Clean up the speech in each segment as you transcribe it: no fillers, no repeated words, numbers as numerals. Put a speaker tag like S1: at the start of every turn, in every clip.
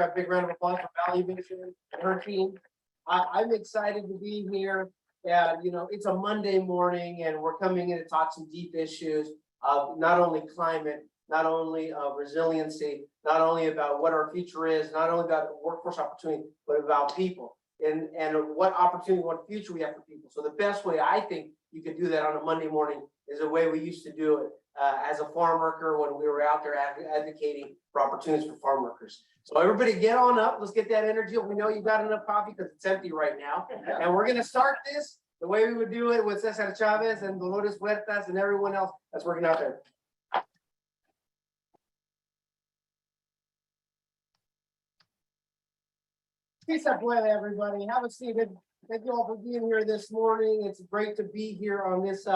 S1: A big round of applause for Valley Vision and her team. I'm excited to be here. And, it's a Monday morning and we're coming in to talk some deep issues of not only climate, not only resiliency, not only about what our future is, not only about workforce opportunity, but about people and what opportunity, what future we have for people. So the best way I think you could do that on a Monday morning is the way we used to do it as a farm worker when we were out there advocating for opportunities for farm workers. So everybody get on up. Let's get that energy. We know you got enough coffee because it's empty right now. And we're going to start this the way we would do it with Cesar Chavez and Dolores Huertas and everyone else that's working out there. Peace up, everybody. Have a seat. Thank you all for being here this morning. It's great to be here on this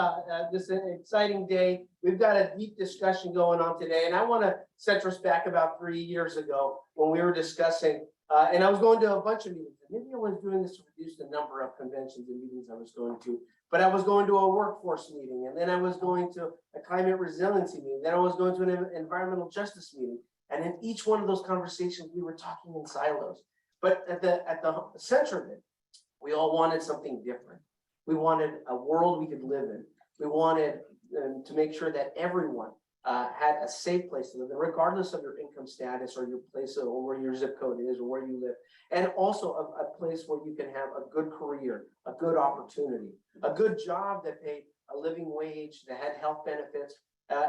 S1: this exciting day. We've got a deep discussion going on today, and I want to set us back about 3 years ago when we were discussing, and I was going to a bunch of meetings. Maybe I was doing this to reduce the number of conventions and meetings I was going to, but I was going to a workforce meeting, and then I was going to a climate resiliency meeting, then I was going to an environmental justice meeting, and in each one of those conversations, we were talking in silos. But at the center of it, we all wanted something different. We wanted a world we could live in. We wanted to make sure that everyone had a safe place to live in, regardless of your income status or your place or where your zip code is or where you live. And also a place where you can have a good career, a good opportunity, a good job that paid a living wage, that had health benefits,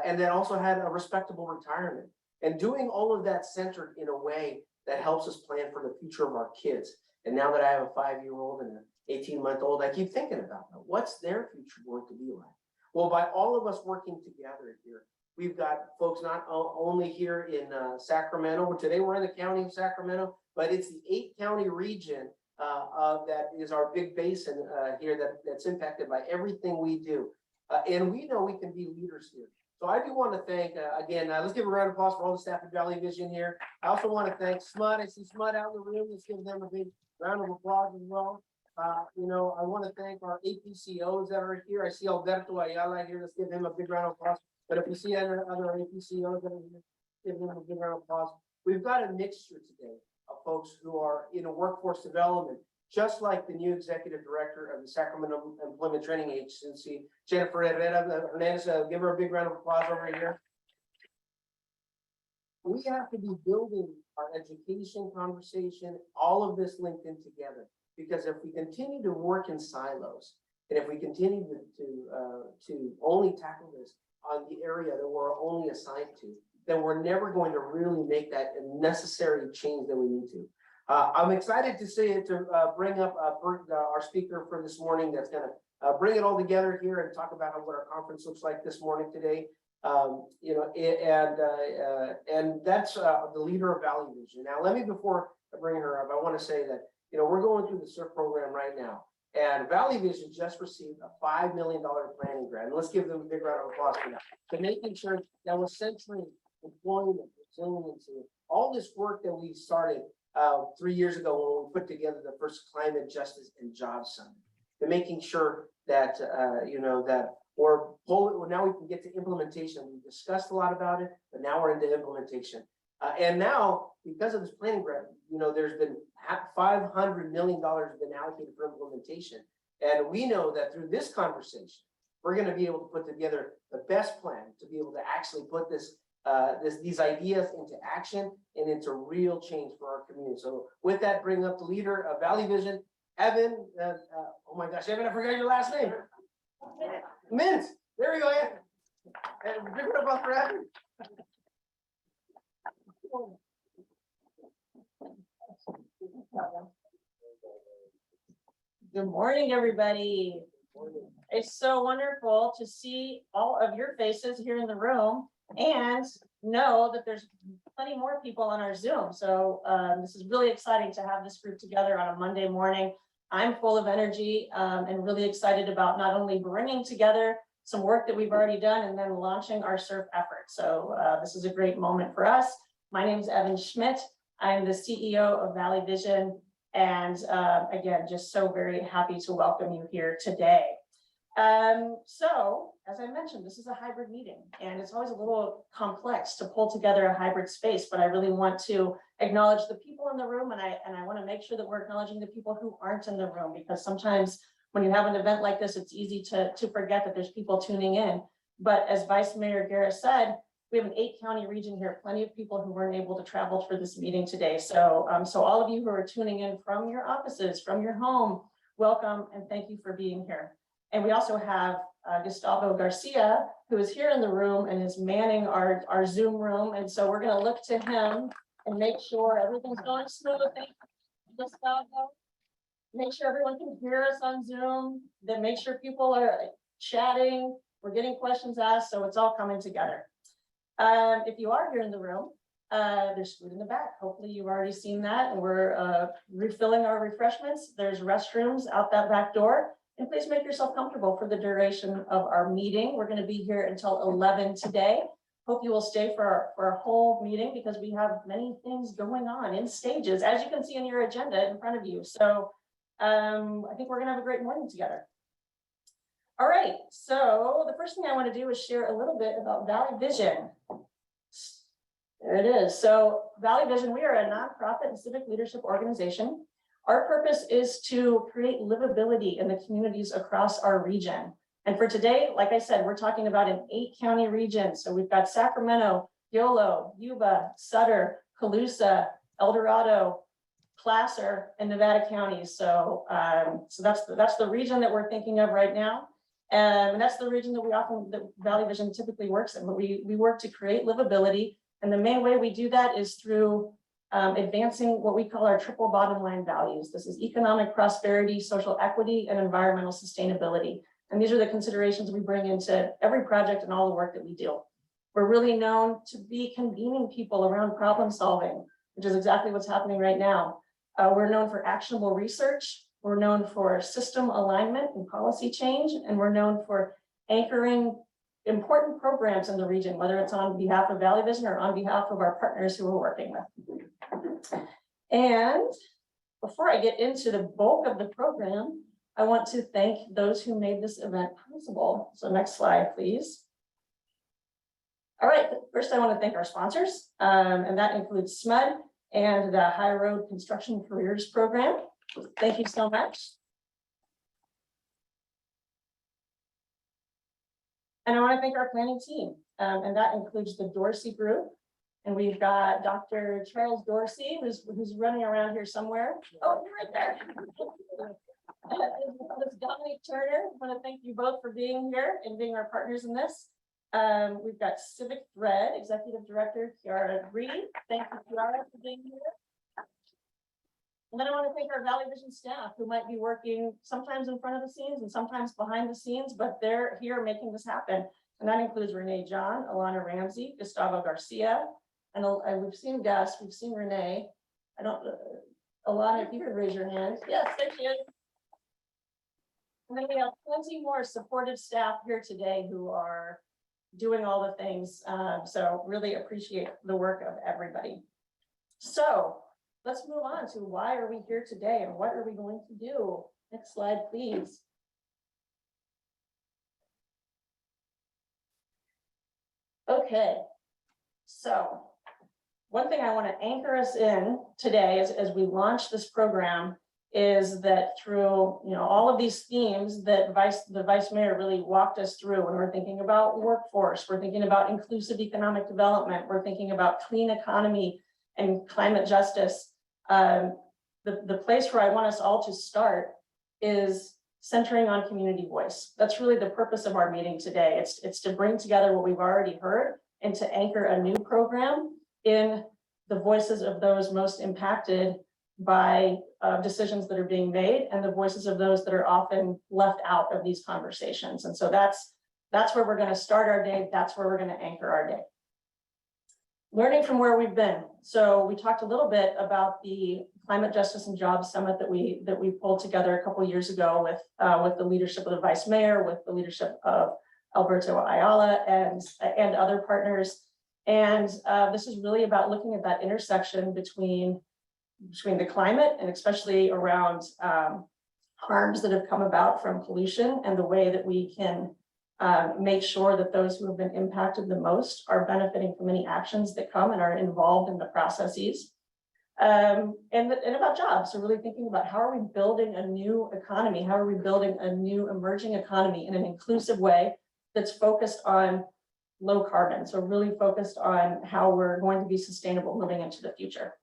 S1: and that also had a respectable retirement. And doing all of that centered in a way that helps us plan for the future of our kids. And now that I have a 5-year-old and an 18-month-old, I keep thinking about them. What's their future going to be like? Well, by all of us working together here, we've got folks not only here in Sacramento, but today we're in the county of Sacramento, but it's the 8-county region that is our big basin here that's impacted by everything we do. And we know we can be leaders here. So I do want to thank, again, let's give a round of applause for all the staff at Valley Vision here. I also want to thank SMUD. I see SMUD out in the room. Let's give them a big round of applause as well. I want to thank our APCOs that are here. I see Alberto Ayala here. Let's give him a big round of applause. But if you see other APCOs that are here, give them a big round of applause. We've got a mixture today of folks who are in a workforce development, just like the new executive director of the Sacramento Employment Training Agency, Jennifer Hernandez. Give her a big round of applause over here. We have to be building our education conversation, all of this linked in together, because if we continue to work in silos, and if we continue to only tackle this on the area that we're only assigned to, then we're never going to really make that necessary change that we need to. I'm excited to bring up our speaker for this morning that's going to bring it all together here and talk about what our conference looks like this morning today. And that's the leader of Valley Vision. Now, before I bring her up, I want to say that, we're going through the SURF program right now. And Valley Vision just received a $5 million planning grant. And let's give them a big round of applause for that. To making sure that was centering employment, resiliency, all this work that we started 3 years ago when we put together the first Climate Justice and Jobs Summit, to making sure that now we can get to implementation. We discussed a lot about it, but now we're into implementation. And now, because of this planning grant, there's been $500 million been allocated for implementation. And we know that through this conversation, we're going to be able to put together the best plan to be able to actually put these ideas into action and into real change for our community. So with that, bring up the leader of Valley Vision, Evan. Oh my gosh, Evan, I forgot your last name. Mint. There we go, Evan. And big round of applause for Evan.
S2: Good morning, everybody. It's so wonderful to see all of your faces here in the room and know that there's plenty more people on our Zoom. So this is really exciting to have this group together on a Monday morning. I'm full of energy and really excited about not only bringing together some work that we've already done and then launching our SURF effort. So this is a great moment for us. My name is Evan Schmidt. I'm the CEO of Valley Vision. And again, just so very happy to welcome you here today. So, as I mentioned, this is a hybrid meeting, and it's always a little complex to pull together a hybrid space, but I really want to acknowledge the people in the room, and I want to make sure that we're acknowledging the people who aren't in the room, because sometimes when you have an event like this, it's easy to forget that there's people tuning in. But as Vice Mayor Guerra said, we have an 8-county region here, plenty of people who weren't able to travel for this meeting today. So, so all of you who are tuning in from your offices, from your home, welcome, and thank you for being here. And we also have Gustavo Garcia, who is here in the room and is manning our Zoom room. And so we're going to look to him and make sure everything's going smooth. Thank you, Gustavo. Make sure everyone can hear us on Zoom, then make sure people are chatting, we're getting questions asked, so it's all coming together. If you are here in the room, there's food in the back. Hopefully you've already seen that, and we're refilling our refreshments. There's restrooms out that back door. And please make yourself comfortable for the duration of our meeting. We're going to be here until 11 today. Hope you will stay for our whole meeting, because we have many things going on in stages, as you can see in your agenda in front of you. So I think we're going to have a great morning together. All right, so the first thing I want to do is share a little bit about Valley Vision. There it is. So Valley Vision, we are a nonprofit and civic leadership organization. Our purpose is to create livability in the communities across our region. And for today, like I said, we're talking about an 8-county region. So we've got Sacramento, Yolo, Yuba, Sutter, Colusa, El Dorado, Placer, and Nevada counties. So, so that's the region that we're thinking of right now. And that's the region that Valley Vision typically works in. But we work to create livability. And the main way we do that is through advancing what we call our triple bottom line values. This is economic prosperity, social equity, and environmental sustainability. And these are the considerations we bring into every project and all the work that we do. We're really known to be convening people around problem solving, which is exactly what's happening right now. We're known for actionable research. We're known for system alignment and policy change, and we're known for anchoring important programs in the region, whether it's on behalf of Valley Vision or on behalf of our partners who we're working with. And before I get into the bulk of the program, I want to thank those who made this event possible. So next slide, please. All right, first I want to thank our sponsors, and that includes SMUD and the High Road Construction Careers Program. Thank you so much. And I want to thank our planning team, and that includes the Dorsey Group. And we've got Dr. Charles Dorsey, who's running around here somewhere. Oh, you're right there. This Dominic Turner. I want to thank you both for being here and being our partners in this. We've got Civic Thread Executive Director Kiara Reed. Thank you, Kiara, for being here. And then I want to thank our Valley Vision staff, who might be working sometimes in front of the scenes and sometimes behind the scenes, but they're here making this happen. And that includes Renee John, Alana Ramsey, Gustavo Garcia, and we've seen Gus, we've seen Renee. I don't, Alana, if you could raise your hand. Yes, there she is. And then we have plenty more supportive staff here today who are doing all the things. So really appreciate the work of everybody. So let's move on to why are we here today and what are we going to do? Next slide, please. Okay, so one thing I want to anchor us in today as we launch this program is that through all of these themes that the vice mayor really walked us through, when we're thinking about workforce, we're thinking about inclusive economic development, we're thinking about clean economy and climate justice. The place where I want us all to start is centering on community voice. That's really the purpose of our meeting today. It's to bring together what we've already heard and to anchor a new program in the voices of those most impacted by decisions that are being made and the voices of those that are often left out of these conversations. And so that's where we're going to start our day. That's where we're going to anchor our day. Learning from where we've been. So we talked a little bit about the Climate Justice and Jobs Summit that we pulled together a couple of years ago with the leadership of the vice mayor, with the leadership of Alberto Ayala and other partners. And this is really about looking at that intersection between the climate and especially around harms that have come about from pollution and the way that we can make sure that those who have been impacted the most are benefiting from any actions that come and are involved in the processes. And about jobs. So really thinking about how are we building a new economy? How are we building a new emerging economy in an inclusive way that's focused on low carbon? So really focused on how we're going to be sustainable moving into the future.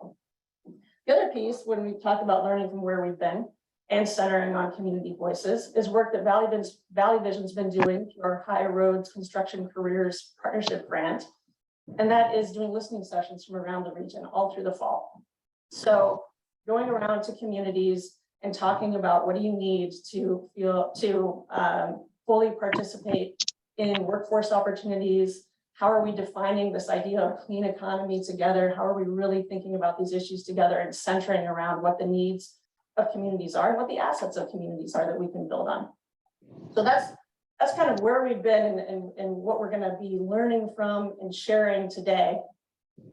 S2: The other piece, when we talk about learning from where we've been and centering on community voices, is work that Valley Vision's been doing through our High Roads Construction Careers Partnership Grant. And that is doing listening sessions from around the region all through the fall. So going around to communities and talking about what do you need to fully participate in workforce opportunities. How are we defining this idea of clean economy together? How are we really thinking about these issues together and centering around what the needs of communities are and what the assets of communities are that we can build on? So that's kind of where we've been and what we're going to be learning from and sharing today.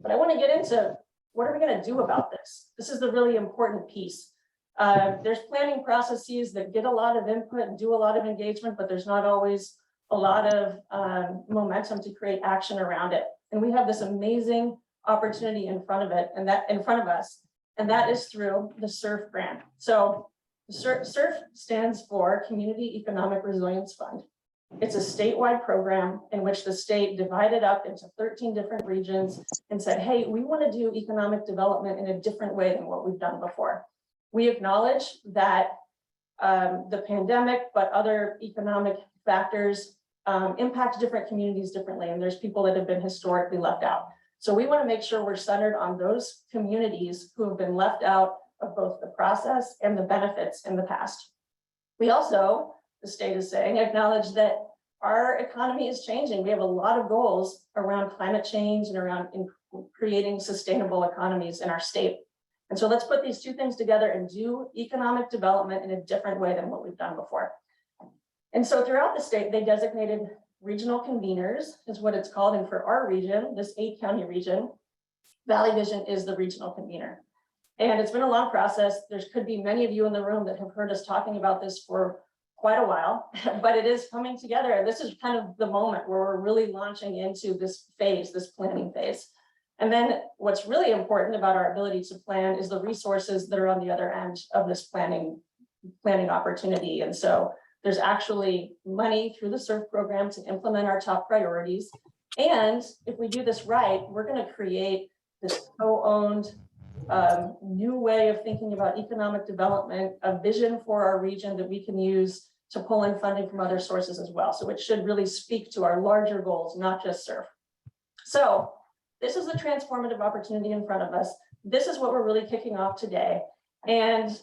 S2: But I want to get into what are we going to do about this? This is the really important piece. There's planning processes that get a lot of input and do a lot of engagement, but there's not always a lot of momentum to create action around it. And we have this amazing opportunity in front of us, and that is through the SURF grant. So the SURF stands for Community Economic Resilience Fund. It's a statewide program in which the state divided up into 13 different regions and said, hey, we want to do economic development in a different way than what we've done before. We acknowledge that the pandemic, but other economic factors impact different communities differently. And there's people that have been historically left out. So we want to make sure we're centered on those communities who have been left out of both the process and the benefits in the past. We also, the state is saying, acknowledge that our economy is changing. We have a lot of goals around climate change and around creating sustainable economies in our state. And so let's put these two things together and do economic development in a different way than what we've done before. And so throughout the state, they designated regional conveners, is what it's called. And for our region, this 8-county region, Valley Vision is the regional convener. And it's been a long process. There could be many of you in the room that have heard us talking about this for quite a while, but it is coming together. And this is kind of the moment where we're really launching into this phase, this planning phase. And then what's really important about our ability to plan is the resources that are on the other end of this planning opportunity. And so there's actually money through the SURF program to implement our top priorities. And if we do this right, we're going to create this co-owned new way of thinking about economic development, a vision for our region that we can use to pull in funding from other sources as well. So it should really speak to our larger goals, not just SURF. So this is the transformative opportunity in front of us. This is what we're really kicking off today. And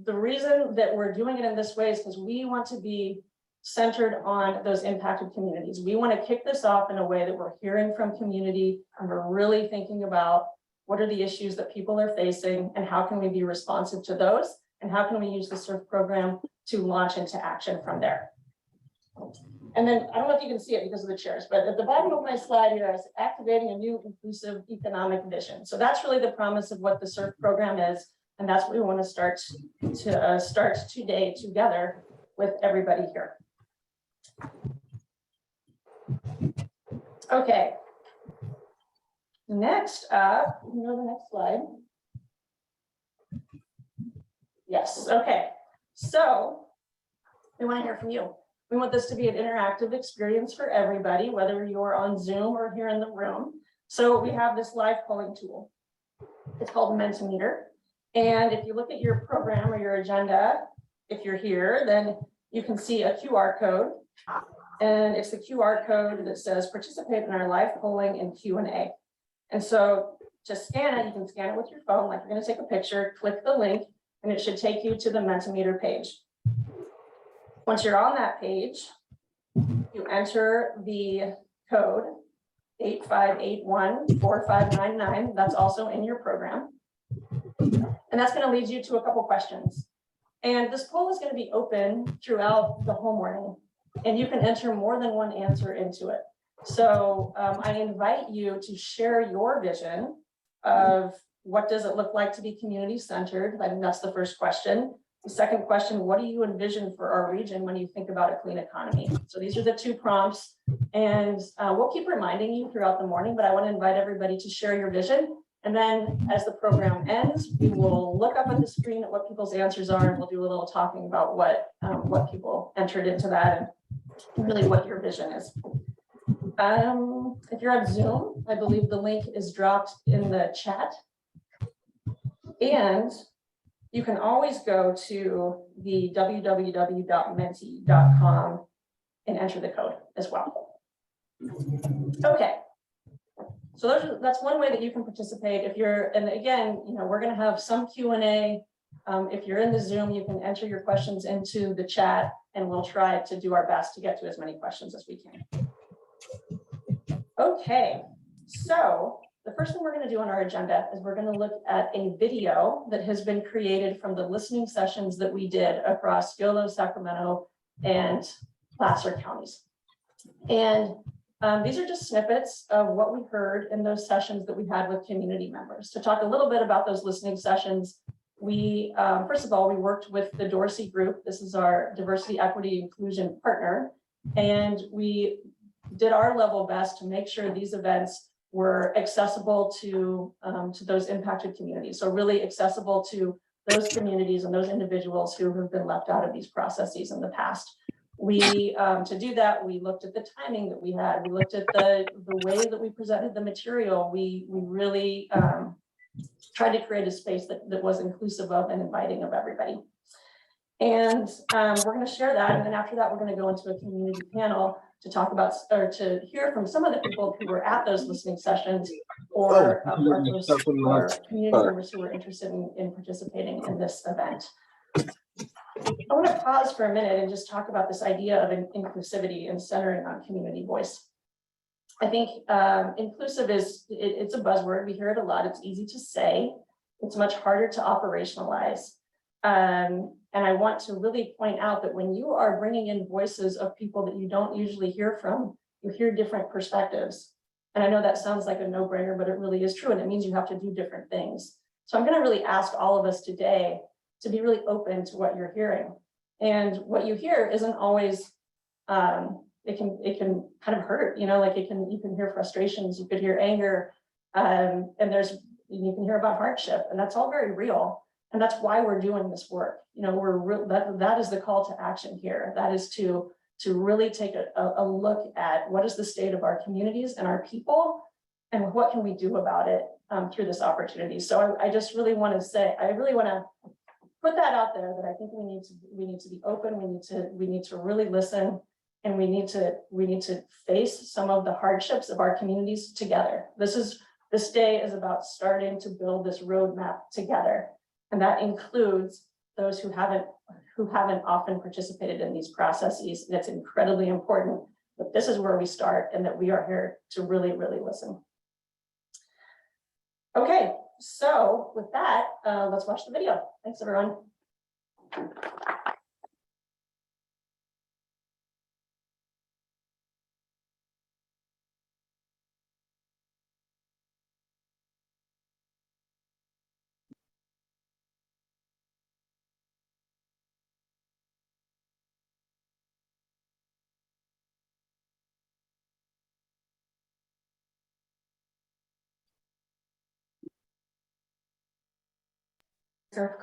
S2: the reason that we're doing it in this way is because we want to be centered on those impacted communities. We want to kick this off in a way that we're hearing from community and we're really thinking about what are the issues that people are facing and how can we be responsive to those and how can we use the SURF program to launch into action from there. And then I don't know if you can see it because of the chairs, but at the bottom of my slide here is activating a new inclusive economic vision. So that's really the promise of what the SURF program is. And that's what we want to start today together with everybody here. Okay. Next up, you know the next slide. Yes, okay. So we want to hear from you. We want this to be an interactive experience for everybody, whether you're on Zoom or here in the room. So we have this live polling tool. It's called Mentimeter. And if you look at your program or your agenda, if you're here, then you can see a QR code. And it's the QR code that says participate in our live polling and Q&A. And so to scan it, you can scan it with your phone, like you're going to take a picture, click the link, and it should take you to the Mentimeter page. Once you're on that page, you enter the code 85814599. That's also in your program. And that's going to lead you to a couple questions. And this poll is going to be open throughout the whole morning. And you can enter more than one answer into it. So I invite you to share your vision of what does it look like to be community centered. I think that's the first question. The second question, what do you envision for our region when you think about a clean economy? So these are the two prompts, and we'll keep reminding you throughout the morning, but I want to invite everybody to share your vision. And then as the program ends, we will look up at the screen at what people's answers are, and we'll do a little talking about what people entered into that and really what your vision is. If you're on Zoom, I believe the link is dropped in the chat. And you can always go to the www.menti.com and enter the code as well. Okay. So that's one way that you can participate. If you're, and again, we're going to have some Q&A. If you're in the Zoom, you can enter your questions into the chat, and we'll try to do our best to get to as many questions as we can. Okay, so the first thing we're going to do on our agenda is we're going to look at a video that has been created from the listening sessions that we did across Yolo, Sacramento, and Placer counties. And these are just snippets of what we heard in those sessions that we had with community members. To talk a little bit about those listening sessions, we, first of all, we worked with the Dorsey Group. This is our diversity, equity, inclusion partner. And we did our level best to make sure these events were accessible to those impacted communities. So really accessible to those communities and those individuals who have been left out of these processes in the past. We, to do that, we looked at the timing that we had. We looked at the way that we presented the material. We really tried to create a space that was inclusive of and inviting of everybody. And we're going to share that. And then after that, we're going to go into a community panel to talk about, or to hear from some of the people who were at those listening sessions, or community members who were interested in participating in this event. I want to pause for a minute and just talk about this idea of inclusivity and centering on community voice. I think inclusive it's a buzzword. We hear it a lot. It's easy to say. It's much harder to operationalize. And I want to really point out that when you are bringing in voices of people that you don't usually hear from, you hear different perspectives. And I know that sounds like a no-brainer, but it really is true. And it means you have to do different things. So I'm going to really ask all of us today to be really open to what you're hearing. And what you hear isn't always, it can kind of hurt, like you can hear frustrations, you could hear anger, and you can hear about hardship, and that's all very real. And that's why we're doing this work. That is the call to action here. That is to really take a look at what is the state of our communities and our people, and what can we do about it through this opportunity. So I just really want to say, I really want to put that out there, that I think we need to be open. We need to really listen, and we need to face some of the hardships of our communities together. This day is about starting to build this roadmap together. And that includes those who haven't often participated in these processes. And it's incredibly important that this is where we start, and that we are here to really, really listen. Okay, so with that, let's watch the video. Thanks, everyone.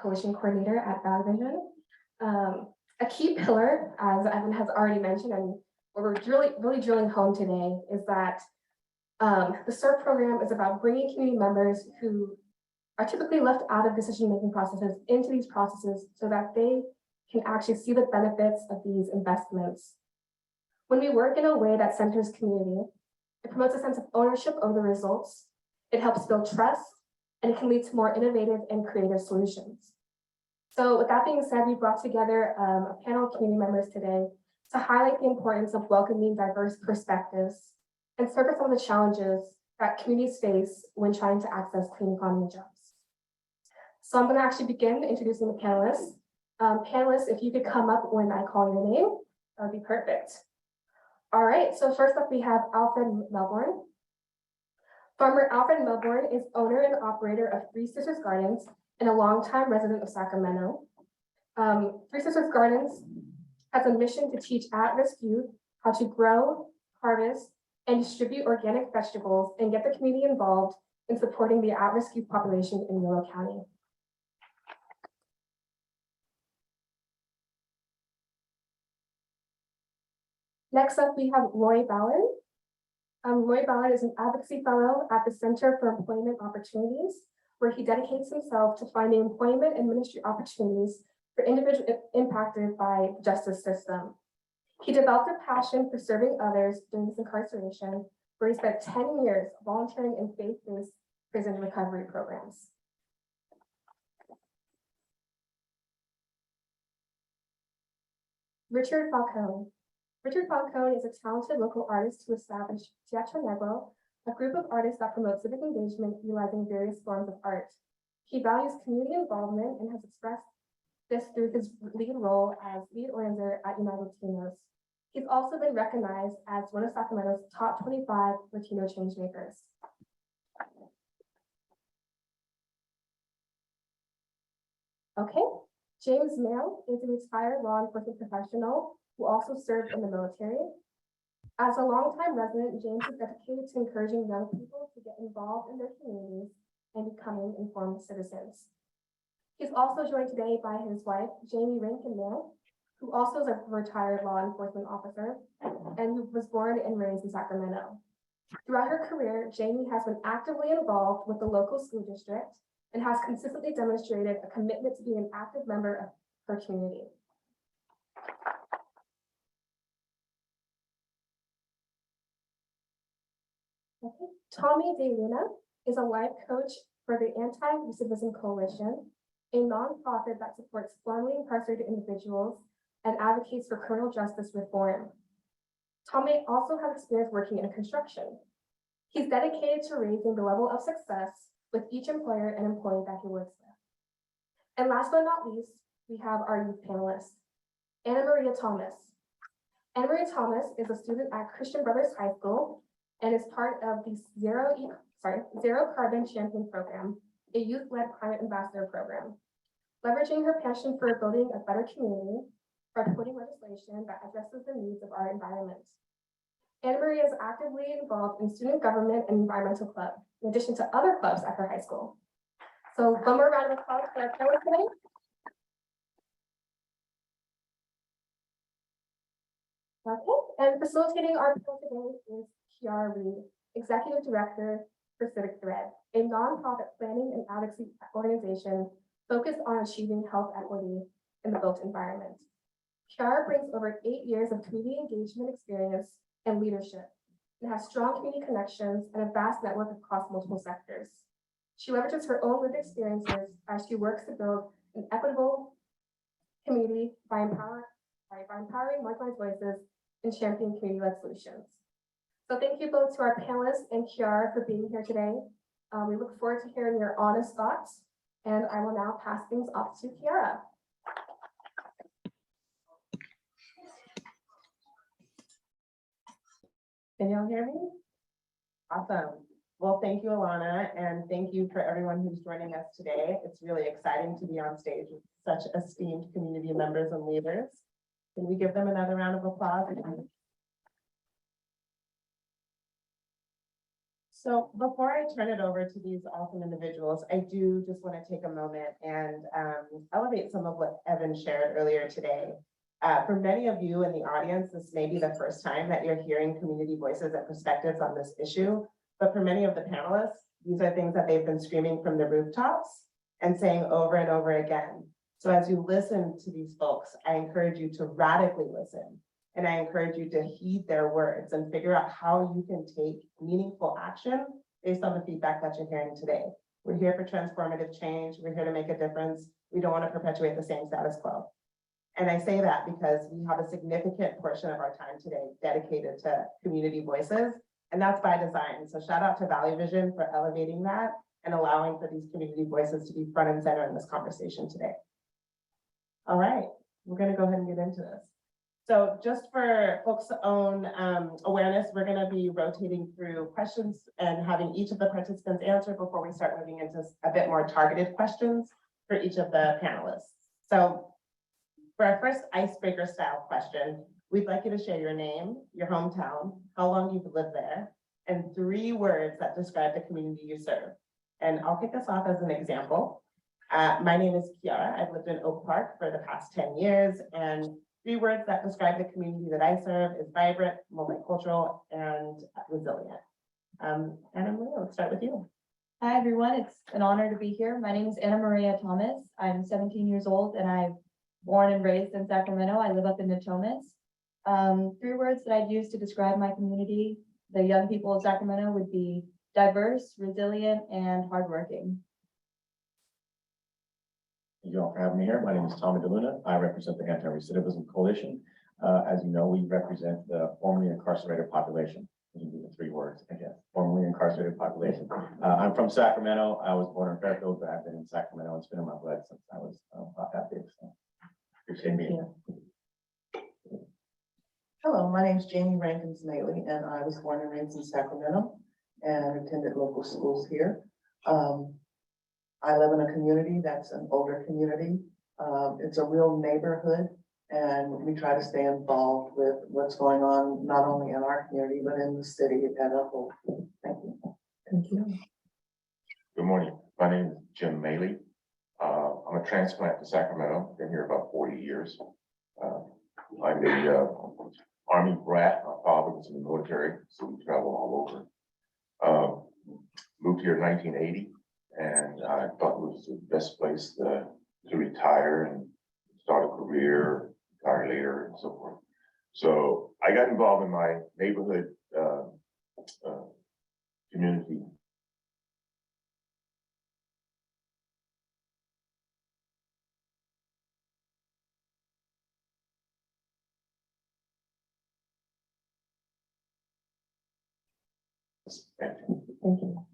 S3: Coalition Coordinator at Valley Vision. A key pillar, as Evan has already mentioned, and what we're really drilling home today, is that the SERP program is about bringing community members who are typically left out of decision-making processes into these processes so that they can actually see the benefits of these investments. When we work in a way that centers community, it promotes a sense of ownership over the results. It helps build trust, and it can lead to more innovative and creative solutions. So with that being said, we brought together a panel of community members today to highlight the importance of welcoming diverse perspectives and surface some of the challenges that communities face when trying to access clean economy jobs. So I'm going to actually begin introducing the panelists. Panelists, if you could come up when I call your name, that would be perfect. All right, so first up we have Alfred Melbourne. Farmer Alfred Melbourne is owner and operator of Three Sisters Gardens and a longtime resident of Sacramento. Three Sisters Gardens has a mission to teach at-risk youth how to grow, harvest, and distribute organic vegetables and get the community involved in supporting the at-risk youth population in Yolo County. Next up, we have Roy Ballard. Roy Ballard is an advocacy fellow at the Center for Employment Opportunities, where he dedicates himself to finding employment and ministry opportunities for individuals impacted by the justice system. He developed a passion for serving others during his incarceration, where he spent 10 years volunteering in faith-based prison recovery programs. Richard Falcone. Richard Falcone is a talented local artist who established Teatro Negro, a group of artists that promote civic engagement utilizing various forms of art. He values community involvement and has expressed this through his lead role as lead organizer at United Latinos. He's also been recognized as one of Sacramento's top 25 Latino changemakers. Okay, James Mayo is a retired law enforcement professional who also served in the military. As a longtime resident, James is dedicated to encouraging young people to get involved in their communities and becoming informed citizens. He's also joined today by his wife, Jamie Rankin Mayo, who also is a retired law enforcement officer and who was born and raised in Sacramento. Throughout her career, Jamie has been actively involved with the local school district and has consistently demonstrated a commitment to being an active member of her community. Okay. Tommy De Luna is a life coach for the Anti-Recidivism Coalition, a nonprofit that supports formerly incarcerated individuals and advocates for criminal justice reform. Tommy also has experience working in construction. He's dedicated to raising the level of success with each employer and employee that he works with. And last but not least, we have our youth panelists, Anna Maria Thomas. Anna Maria Thomas is a student at Christian Brothers High School and is part of the Zero Carbon Champion Program, a youth-led climate ambassador program. Leveraging her passion for building a better community by supporting legislation that addresses the needs of our environment. Anna Maria is actively involved in student government and environmental club, in addition to other clubs at her high school. So one more round of applause for our panelists today. Okay, and facilitating our panel today is Kiara Reed, Executive Director for Civic Thread, a nonprofit planning and advocacy organization focused on achieving health equity in the built environment. Kiara brings over 8 years of community engagement experience and leadership, and has strong community connections and a vast network across multiple sectors. She leverages her own lived experiences as she works to build an equitable community by empowering marginalized voices and championing community-led solutions. So thank you both to our panelists and Kiara for being here today. We look forward to hearing your honest thoughts, and I will now pass things off to Kiara.
S4: Can y'all hear me? Awesome. Well, thank you, Alana, and thank you for everyone who's joining us today. It's really exciting to be on stage with such esteemed community members and leaders. Can we give them another round of applause? So before I turn it over to these awesome individuals, I do just want to take a moment and elevate some of what Evan shared earlier today. For many of you in the audience, this may be the first time that you're hearing community voices and perspectives on this issue, but for many of the panelists, these are things that they've been screaming from the rooftops and saying over and over again. So as you listen to these folks, I encourage you to radically listen, and I encourage you to heed their words and figure out how you can take meaningful action based on the feedback that you're hearing today. We're here for transformative change. We're here to make a difference. We don't want to perpetuate the same status quo. And I say that because we have a significant portion of our time today dedicated to community voices, and that's by design. So shout out to Valley Vision for elevating that and allowing for these community voices to be front and center in this conversation today. All right, we're gonna go ahead and get into this. So just for folks' own awareness, we're gonna be rotating through questions and having each of the participants answer before we start moving into a bit more targeted questions for each of the panelists. So For our first icebreaker style question, we'd like you to share your name, your hometown, how long you've lived there, and 3 words that describe the community you serve. And I'll kick us off as an example. My name is Kiara. I've lived in Oak Park for the past 10 years, and 3 words that describe the community that I serve is vibrant, multicultural, and resilient. Anna Maria, let's start with you.
S5: Hi, everyone. It's an honor to be here. My name is Anna Maria Thomas. I'm 17 years old and I'm born and raised in Sacramento. I live up in Natomas. 3 words that I'd use to describe my community, the young people of Sacramento, would be diverse, resilient, and hardworking.
S6: Thank you all for having me here. My name is Tommy DeLuna. I represent the Anti-Recidivism Coalition. As you know, we represent the formerly incarcerated population. These are the 3 words again, formerly incarcerated population. I'm from Sacramento. I was born in Fairfield, but I've been in Sacramento. It's been in my blood since I was about that big. So appreciate being here.
S7: Hello, my name is Jamie Rankins Maley, and I was born and raised in Sacramento and attended local schools here. I live in a community that's an older community. It's a real neighborhood, and we try to stay involved with what's going on, not only in our community, but in the city as a whole. Thank you.
S4: Thank you.
S8: Good morning. My name is Jim Maley. I'm a transplant to Sacramento. Been here about 40 years. I'm a Army brat. My father was in the military, so we travel all over. Moved here in 1980, and I thought it was the best place to retire and start a career, retire later, and so forth. So I got involved in my neighborhood community. Thank you.
S4: Thank you.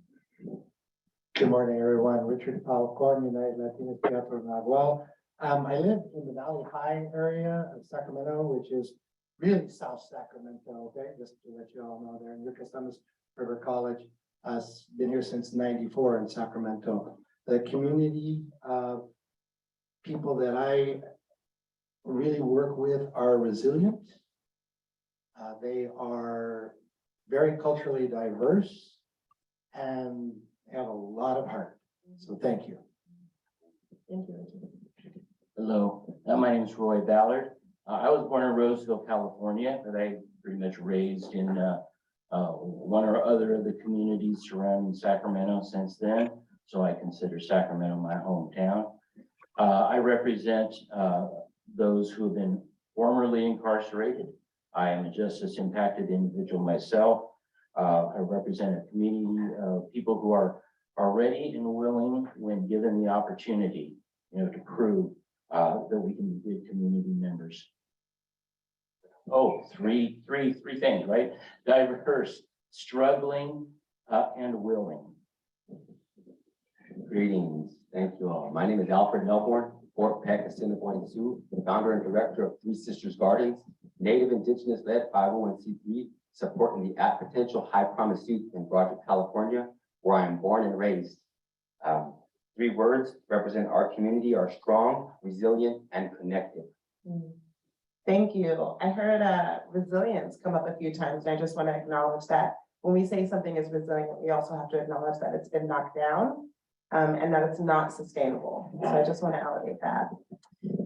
S9: Good morning, everyone. Richard Falcon, United Latinos Teatro Nahual. I live in the Valley High area of Sacramento, which is really South Sacramento, okay? Just to let you all know there in Yucatamas River College. Has been here since '94 in Sacramento. The community of people that I really work with are resilient. They are very culturally diverse and have a lot of heart. So thank you.
S4: Thank you, Richard.
S10: Hello, my name is Roy Ballard. I was born in Roseville, California, but I pretty much raised in one or other of the communities surrounding Sacramento since then. So I consider Sacramento my hometown. I represent those who have been formerly incarcerated. I am a justice impacted individual myself. I represent a community of people who are ready and willing, when given the opportunity, to prove that we can be good community members. Oh, three things, right? Diverse, struggling, and willing.
S11: Greetings. Thank you all. My name is Alfred Melbourne, Fort Peck, Assiniboine Sioux, founder and director of 3 Sisters Gardens, Native Indigenous led 501c3, supporting the At Potential High Promise Youth in Broderick, California, where I am born and raised. 3 words represent our community are strong, resilient, and connected.
S4: Thank you. I heard resilience come up a few times, and I just want to acknowledge that when we say something is resilient, we also have to acknowledge that it's been knocked down and that it's not sustainable. So I just want to elevate that.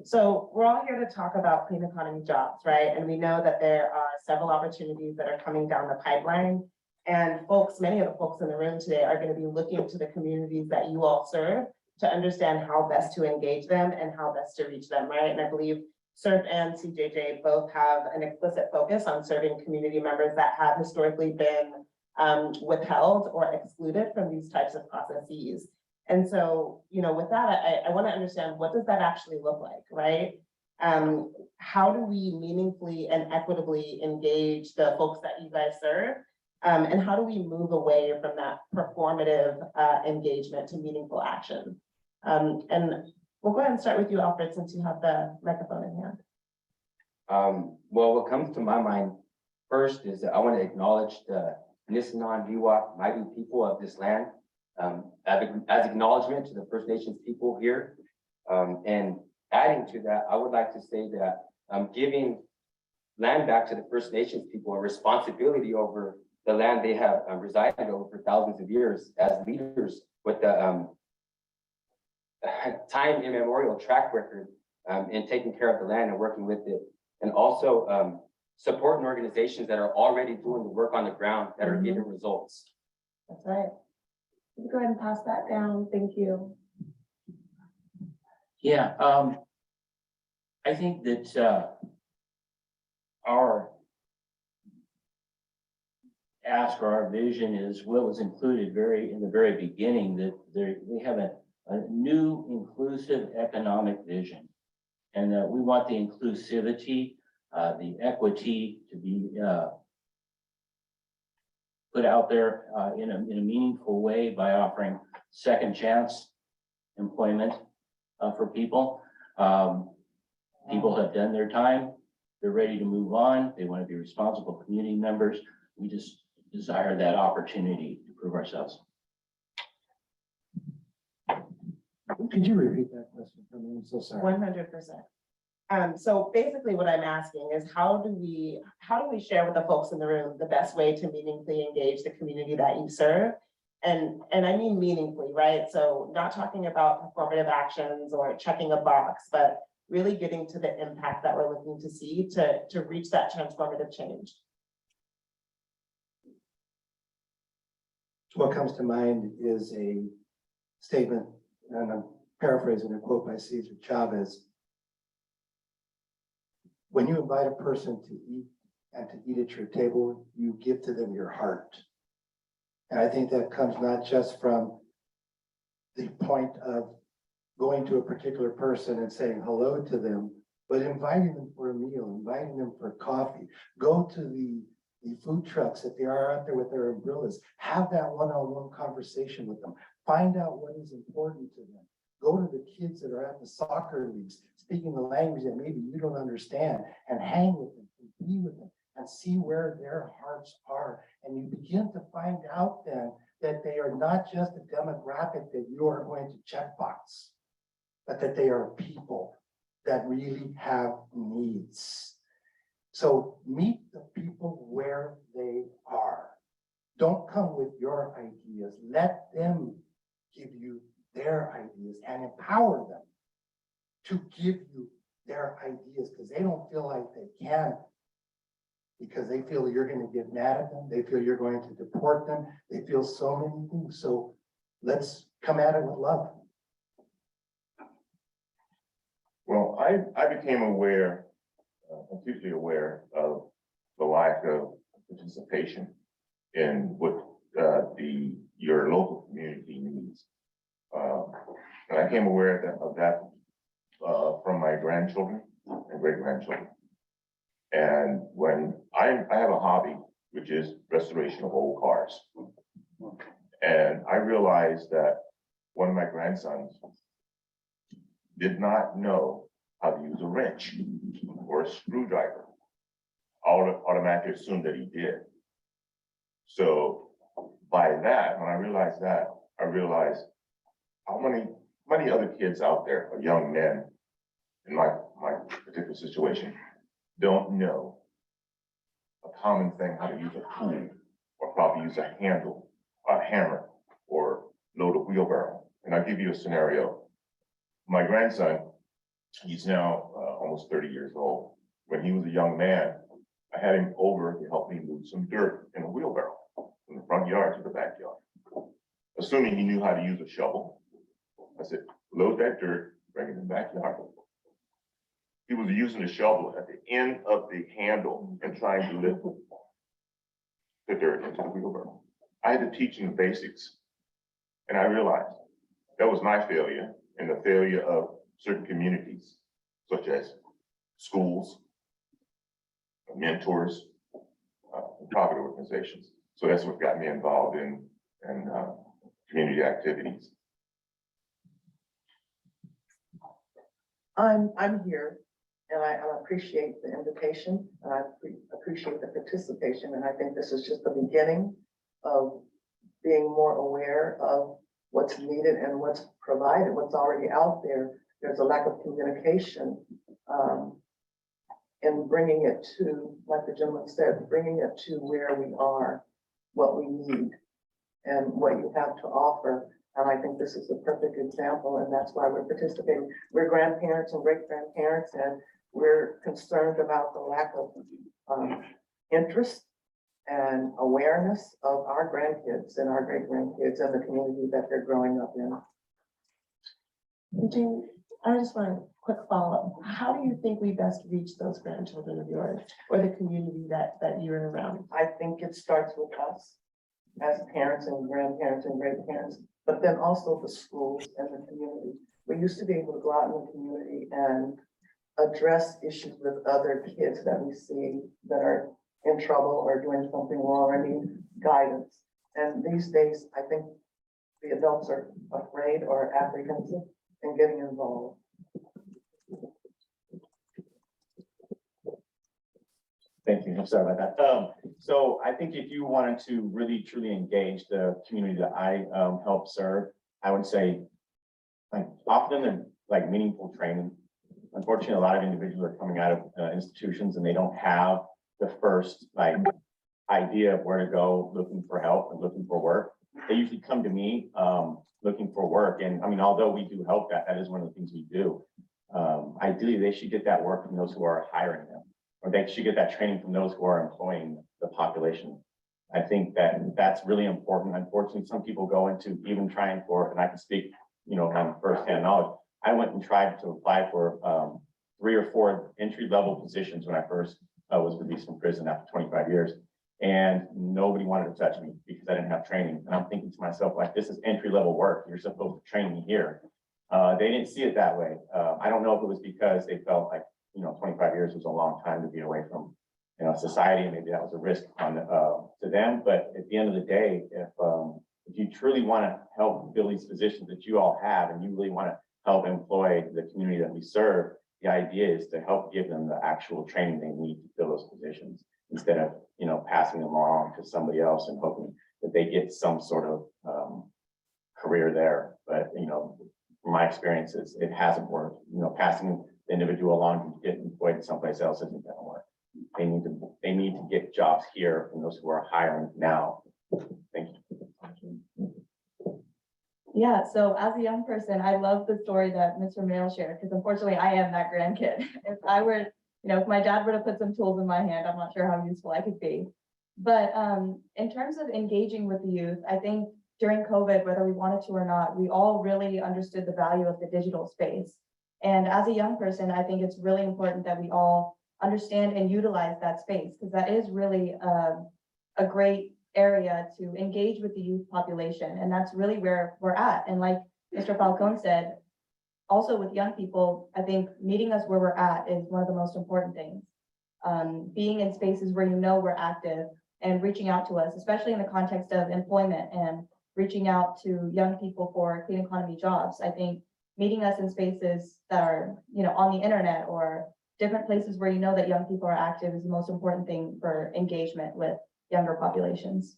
S4: So we're all here to talk about clean economy jobs, right? And we know that there are several opportunities that are coming down the pipeline. And folks, many of the folks in the room today are going to be looking to the communities that you all serve to understand how best to engage them and how best to reach them, right? And I believe SERF and CJJ both have an explicit focus on serving community members that have historically been withheld or excluded from these types of processes. And so, with that, I want to understand, what does that actually look like, right? How do we meaningfully and equitably engage the folks that you guys serve? And how do we move away from that performative engagement to meaningful action? And we'll go ahead and start with you, Alfred, since you have the microphone in hand.
S11: Well, what comes to my mind first is that I want to acknowledge the Nisenan, Miwok, Maidu people of this land, as acknowledgement to the First Nations people here, and adding to that, I would like to say that giving land back to the First Nations people, a responsibility over the land they have resided over for thousands of years as leaders with the time immemorial track record in taking care of the land and working with it. And also supporting organizations that are already doing the work on the ground that are getting results.
S2: That's right.
S3: Go ahead and pass that down. Thank you.
S10: Yeah, I think that our ask or our vision is what was included in the very beginning, that we have a new inclusive economic vision. And that we want the inclusivity, the equity to be put out there in a meaningful way by offering second chance employment for people. People have done their time. They're ready to move on. They want to be responsible community members. We just desire that opportunity to prove ourselves.
S9: Could you repeat that question for me? I'm so sorry.
S4: 100%. So basically what I'm asking is how do we share with the folks in the room the best way to meaningfully engage the community that you serve? And I mean meaningfully, right? So not talking about performative actions or checking a box, but really getting to the impact that we're looking to see to reach that transformative change.
S9: What comes to mind is a statement, and I'm paraphrasing a quote by Cesar Chavez. When you invite a person to eat and to eat at your table, you give to them your heart. And I think that comes not just from the point of going to a particular person and saying hello to them, but inviting them for a meal, inviting them for coffee, go to the food trucks that they are out there with their umbrellas, have that one-on-one conversation with them, find out what is important to them. Go to the kids that are at the soccer leagues, speaking the language that maybe you don't understand, and hang with them, and be with them, and see where their hearts are. And you begin to find out then that they are not just a demographic that you are going to checkbox, but that they are people that really have needs. So meet the people where they are. Don't come with your ideas. Let them give you their ideas and empower them to give you their ideas, because they don't feel like they can, because they feel you're going to get mad at them. They feel you're going to deport them. They feel so many things. So let's come at it with love.
S8: Well, I became aware, acutely aware of the lack of participation in what your local community needs. And I became aware of that from my grandchildren and great-grandchildren. And when I have a hobby, which is restoration of old cars. And I realized that one of my grandsons did not know how to use a wrench or a screwdriver. I would automatically assume that he did. So by that, when I realized that, I realized how many other kids out there, or young men, in my particular situation, don't know a common thing, how to use a tool, or probably use a handle, a hammer, or load a wheelbarrow. And I'll give you a scenario. My grandson, he's now almost 30 years old. When he was a young man, I had him over to help me move some dirt in a wheelbarrow from the front yard to the backyard. Assuming he knew how to use a shovel, I said, load that dirt, bring it in the backyard. He was using the shovel at the end of the handle and trying to lift the dirt into the wheelbarrow. I had to teach him the basics. And I realized that was my failure and the failure of certain communities, such as schools, mentors, private organizations. So that's what got me involved in community activities.
S7: I'm here and I appreciate the invitation and I appreciate the participation. And I think this is just the beginning of being more aware of what's needed and what's provided, what's already out there. there's a lack of communication, in bringing it to, like the gentleman said, bringing it to where we are, what we need, and what you have to offer. And I think this is a perfect example, and that's why we're participating. We're grandparents and great-grandparents, and we're concerned about the lack of interest and awareness of our grandkids and our great-grandkids and the community that they're growing up in.
S4: Jean, I just want a quick follow-up. How do you think we best reach those grandchildren of yours or the community that you're around?
S7: I think it starts with us as parents and grandparents and great-parents, but then also the schools and the community. We used to be able to go out in the community and address issues with other kids that we see that are in trouble or doing something wrong or need guidance. And these days, I think the adults are afraid or apprehensive in getting involved.
S6: Thank you. I'm sorry about that. So I think if you wanted to really truly engage the community that I help serve, I would say like often they're like meaningful training. Unfortunately, a lot of individuals are coming out of institutions and they don't have the first like idea of where to go looking for help and looking for work. They usually come to me looking for work. And I mean, although we do help that is one of the things we do. Ideally, they should get that work from those who are hiring them, or they should get that training from those who are employing the population. I think that that's really important. Unfortunately, some people go into even trying for, and I can speak, you know, on firsthand knowledge. I went and tried to apply for 3 or 4 entry-level positions when I first was released from prison after 25 years. And nobody wanted to touch me because I didn't have training. And I'm thinking to myself, like, this is entry-level work. You're supposed to train me here. They didn't see it that way. I don't know if it was because they felt like, you know, 25 years was a long time to be away from, you know, society, and maybe that was a risk on to them. But at the end of the day, if you truly want to help fill these positions that you all have, and you really want to help employ the community that we serve, the idea is to help give them the actual training they need to fill those positions, instead of, you know, passing them along to somebody else and hoping that they get some sort of career there. But, you know, from my experiences, it hasn't worked. You know, passing the individual along to get employed someplace else isn't going to work. They need to get jobs here from those who are hiring now. Thank you.
S5: Yeah, so as a young person, I love the story that Mr. Mail shared, because unfortunately I am that grandkid. If I were, you know, if my dad were to put some tools in my hand, I'm not sure how useful I could be. But in terms of engaging with the youth, I think during COVID, whether we wanted to or not, we all really understood the value of the digital space. And as a young person, I think it's really important that we all understand and utilize that space, because that is really a great area to engage with the youth population. And that's really where we're at. And like Mr. Falcone said, also with young people, I think meeting us where we're at is one of the most important things. Being in spaces where you know we're active and reaching out to us, especially in the context of employment and reaching out to young people for clean economy jobs. I think meeting us in spaces that are, you know, on the internet or different places where you know that young people are active is the most important thing for engagement with younger populations.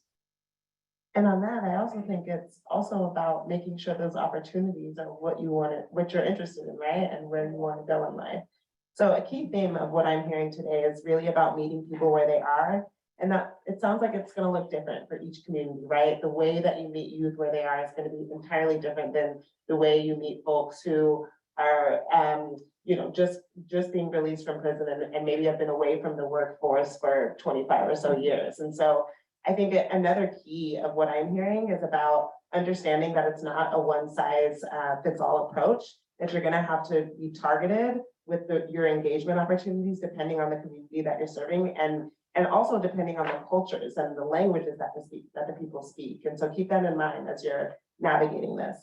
S4: And on that, I also think it's also about making sure those opportunities are what you want to, what you're interested in, right? And where you want to go in life. So a key theme of what I'm hearing today is really about meeting people where they are. And that it sounds like it's going to look different for each community, right? The way that you meet youth where they are is going to be entirely different than the way you meet folks who are, you know, just being released from prison and maybe have been away from the workforce for 25 or so years. And so I think another key of what I'm hearing is about understanding that it's not a one size fits all approach, that you're going to have to be targeted with your engagement opportunities depending on the community that you're serving, and also depending on the cultures and the languages that the people speak. And so keep that in mind as you're navigating this.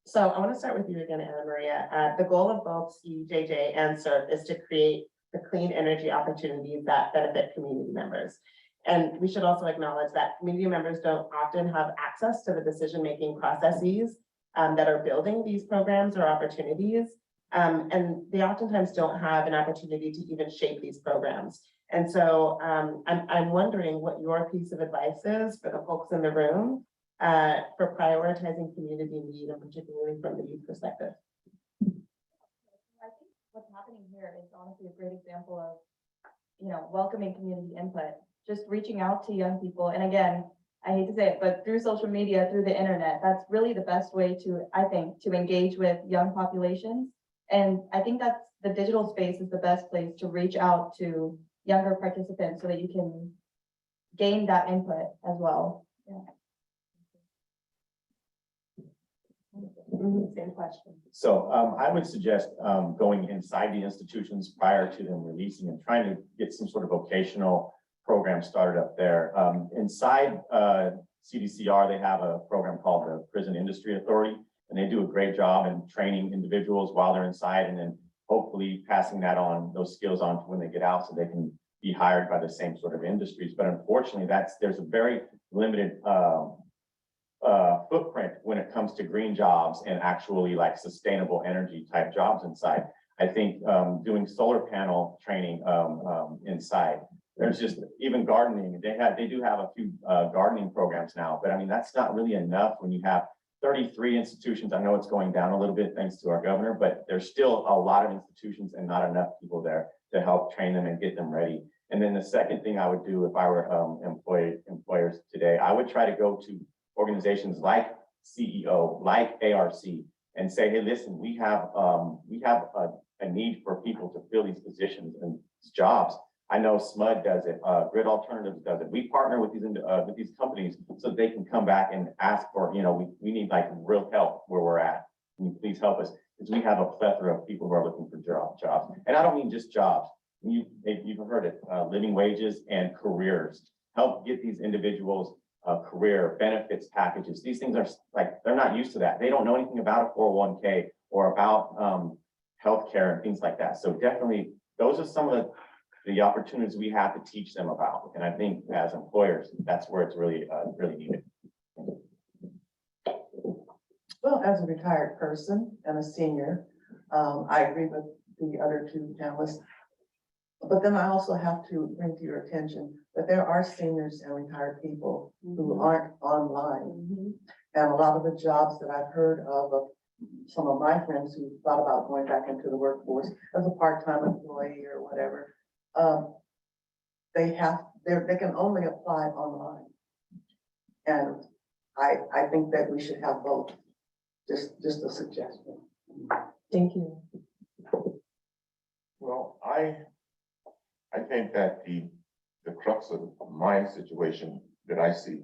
S4: So I want to start with you again, Anna Maria. The goal of both CJJ and SERF is to create the clean energy opportunities that benefit community members. And we should also acknowledge that community members don't often have access to the decision-making processes that are building these programs or opportunities. And they oftentimes don't have an opportunity to even shape these programs. And so I'm wondering what your piece of advice is for the folks in the room for prioritizing community need, and particularly from the youth perspective.
S5: here is honestly a great example of, welcoming community input, just reaching out to young people. And again, I hate to say it, but through social media, through the internet, that's really the best way to, I think, to engage with young populations. And I think that's the digital space is the best place to reach out to younger participants so that you can gain that input as well.
S2: Same question.
S6: So I would suggest going inside the institutions prior to them releasing and trying to get some sort of vocational program started up there. Inside CDCR, they have a program called the Prison Industry Authority, and they do a great job in training individuals while they're inside, and then hopefully passing that on, those skills on to when they get out so they can be hired by the same sort of industries. But unfortunately, there's a very limited footprint when it comes to green jobs and actually like sustainable energy type jobs inside. I think doing solar panel training inside, there's just even gardening. They do have a few gardening programs now, but I mean, that's not really enough when you have 33 institutions. I know it's going down a little bit thanks to our governor, but there's still a lot of institutions and not enough people there to help train them and get them ready. And then the second thing I would do if I were employers today, I would try to go to organizations like CEO, like ARC, and say, hey, listen, we have a need for people to fill these positions and jobs. I know SMUD does it, Grid Alternatives does it. We partner with these companies so they can come back and ask for, we need like real help where we're at. Can you please help us? Because we have a plethora of people who are looking for jobs. And I don't mean just jobs. You've heard it, living wages and careers. Help get these individuals career benefits packages. These things are like, they're not used to that. They don't know anything about a 401k or about healthcare and things like that. So definitely, those are some of the opportunities we have to teach them about. And I think as employers, that's where it's really, really needed.
S7: Well, as a retired person and a senior, I agree with the other two panelists. But then I also have to bring to your attention that there are seniors and retired people who aren't online. And a lot of the jobs that I've heard of some of my friends who thought about going back into the workforce as a part-time employee or whatever, they can only apply online. And I think that we should have both. Just a suggestion.
S4: Thank you.
S8: Well, I think that the crux of my situation that I see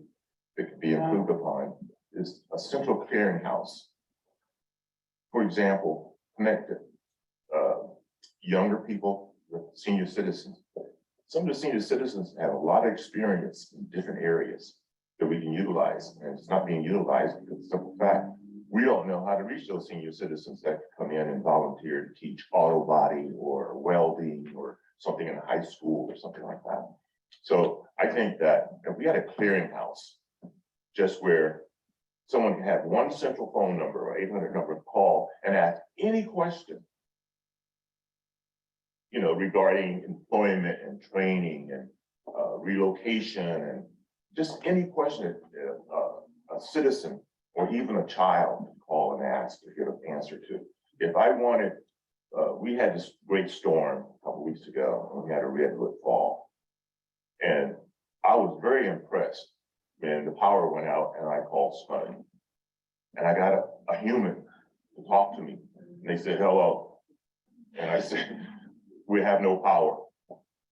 S8: that could be improved upon is a central clearinghouse. For example, connect younger people with senior citizens. Some of the senior citizens have a lot of experience in different areas that we can utilize, and it's not being utilized because of the simple fact we don't know how to reach those senior citizens that come in and volunteer to teach auto body or welding or something in a high school or something like that. So I think that if we had a clearinghouse, just where someone can have one central phone number or 800 number to call and ask any question, regarding employment and training and relocation and just any question a citizen or even a child can call and ask to get an answer to. If I wanted, we had this great storm a couple weeks ago, and we had a redwood fall. And I was very impressed when the power went out and I called SMUD. And I got a human to talk to me. And they said, hello. And I said, we have no power.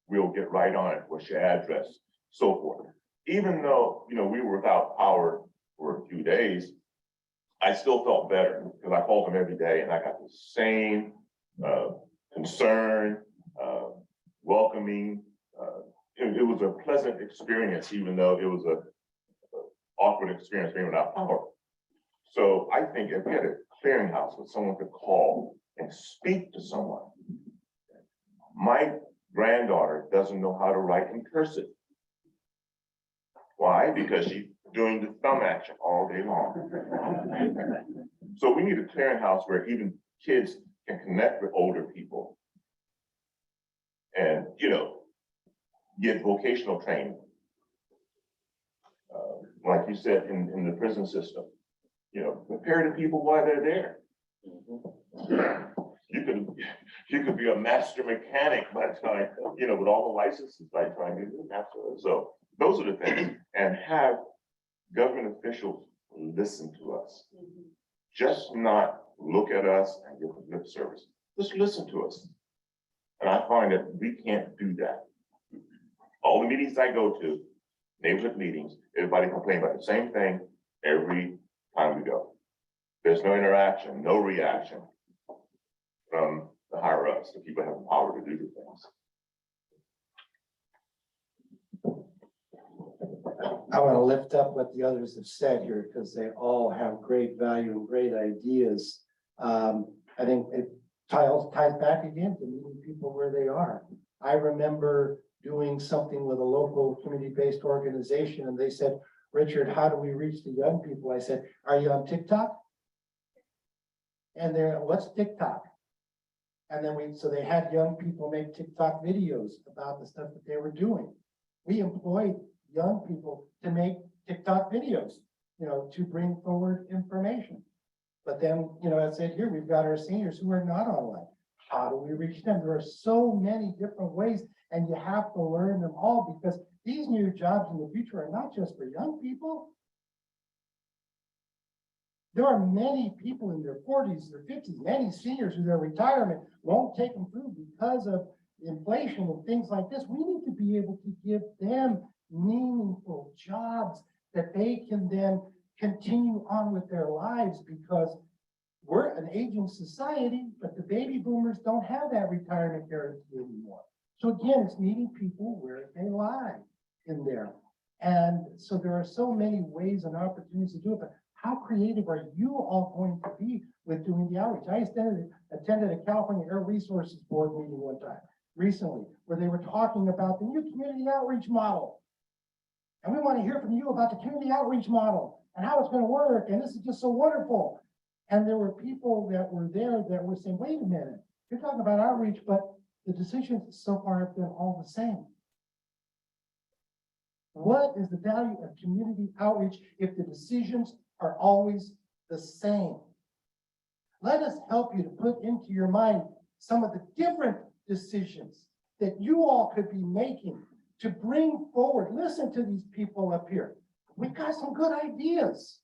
S8: We'll get right on it. What's your address? So forth. Even though, we were without power for a few days, I still felt better because I called them every day and I got the same concern, welcoming. It was a pleasant experience, even though it was a awkward experience being without power. So I think if we had a clearinghouse where someone could call and speak to someone. My granddaughter doesn't know how to write in cursive. Why? Because she's doing the thumb action all day long. So we need a clearinghouse where even kids can connect with older people and, get vocational training. Like you said, in the prison system, prepare the people while they're there. You can could be a master mechanic by the time, with all the licenses by the time you do master. So those are the things, and have government officials listen to us. Just not look at us and give us lip service. Just listen to us. And I find that we can't do that. All the meetings I go to, neighborhood meetings, everybody complains about the same thing every time we go. There's no interaction, no reaction from the higher ups, the people who have the power to do the things.
S9: I want to lift up what the others have said here because they all have great value and great ideas. I think it ties back again to meeting people where they are. I remember doing something with a local community-based organization and they said, Richard, how do we reach the young people? I said, are you on TikTok? And they're, what's TikTok? And then so they had young people make TikTok videos about the stuff that they were doing. We employed young people to make TikTok videos, to bring forward information. But then, I said, here, we've got our seniors who are not online. How do we reach them? There are so many different ways, and you have to learn them all because these new jobs in the future are not just for young people. There are many people in their 40s, their 50s, many seniors who their retirement won't take them through because of inflation and things like this. We need to be able to give them meaningful jobs that they can then continue on with their lives because we're an aging society, but the baby boomers don't have that retirement guarantee anymore. So again, it's meeting people where they lie in there. And so there are so many ways and opportunities to do it, but how creative are you all going to be with doing the outreach? I attended a California Air Resources Board meeting one time recently where they were talking about the new community outreach model. And we want to hear from you about the community outreach model and how it's going to work. And this is just so wonderful. And there were people that were there that were saying, wait a minute, you're talking about outreach, but the decisions so far have been all the same. What is the value of community outreach if the decisions are always the same? Let us help you to put into your mind some of the different decisions that you all could be making to bring forward. Listen to these people up here. We've got some good ideas.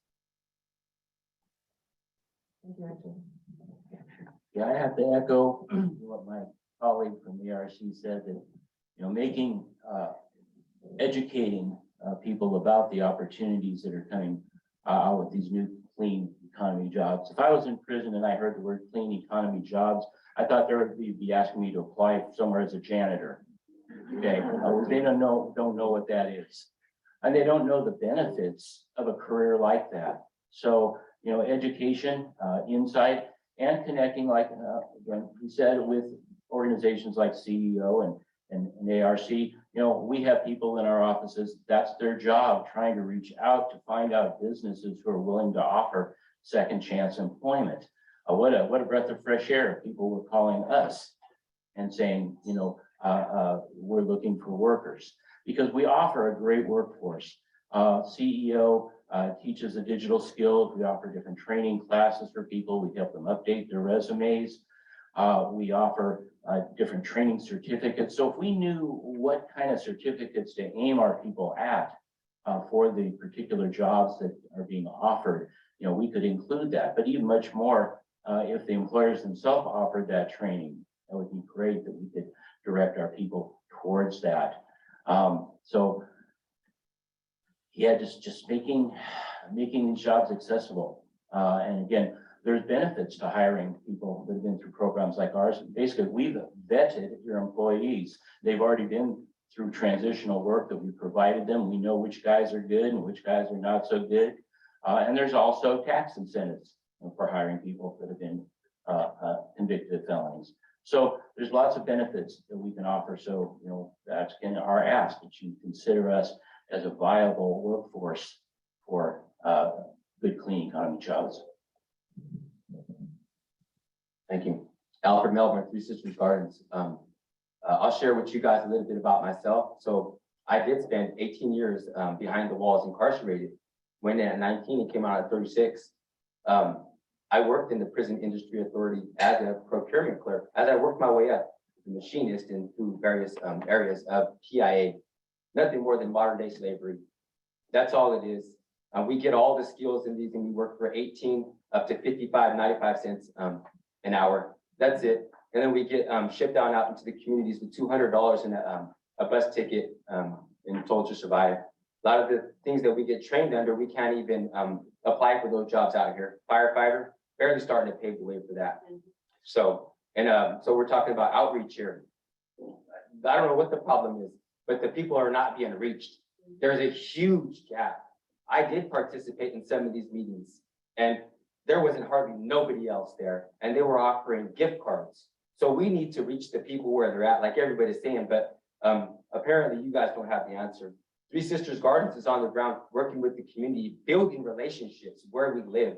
S10: Yeah, I have to echo what my colleague from the RC said that, educating people about the opportunities that are coming out with these new clean economy jobs. If I was in prison and I heard the word clean economy jobs, I thought they would be asking me to apply somewhere as a janitor. Okay, they don't know what that is. And they don't know the benefits of a career like that. So, education, insight, and connecting, like again, he said, with organizations like CEO and ARC. We have people in our offices, that's their job, trying to reach out to find out businesses who are willing to offer second chance employment. What a breath of fresh air. People were calling us and saying, we're looking for workers because we offer a great workforce. CEO teaches the digital skills. We offer different training classes for people. We help them update their resumes. We offer different training certificates. So if we knew what kind of certificates to aim our people at for the particular jobs that are being offered, we could include that. But even much more, if the employers themselves offered that training, that would be great that we could direct our people towards that. So yeah, just making these jobs accessible. And again, there's benefits to hiring people that have been through programs like ours. Basically, we've vetted your employees. They've already been through transitional work that we provided them. We know which guys are good and which guys are not so good. And there's also tax incentives for hiring people that have been convicted of felonies. So there's lots of benefits that we can offer. So, that's again our ask that you consider us as a viable workforce for good, clean economy jobs.
S11: Thank you. Alfred Melbourne, Three Sisters Gardens. I'll share with you guys a little bit about myself. So I did spend 18 years behind the walls incarcerated. Went in at 19 and came out at 36. I I worked in the Prison Industry Authority as a procurement clerk. As I worked my way up, the machinist and through various areas of PIA, nothing more than modern day slavery. That's all it is. We get all the skills in these and we work for 18 up to 55, 95 cents an hour. That's it. And then we get shipped down out into the communities with $200 in a bus ticket and told to survive. A lot of the things that we get trained under, we can't even apply for those jobs out here. Firefighter, barely starting to pave the way for that. So we're talking about outreach here. I don't know what the problem is, but the people are not being reached. There's a huge gap. I did participate in some of these meetings and there wasn't hardly nobody else there and they were offering gift cards. So we need to reach the people where they're at, like everybody's saying, but apparently you guys don't have the answer. Three Sisters Gardens is on the ground working with the community, building relationships where we live.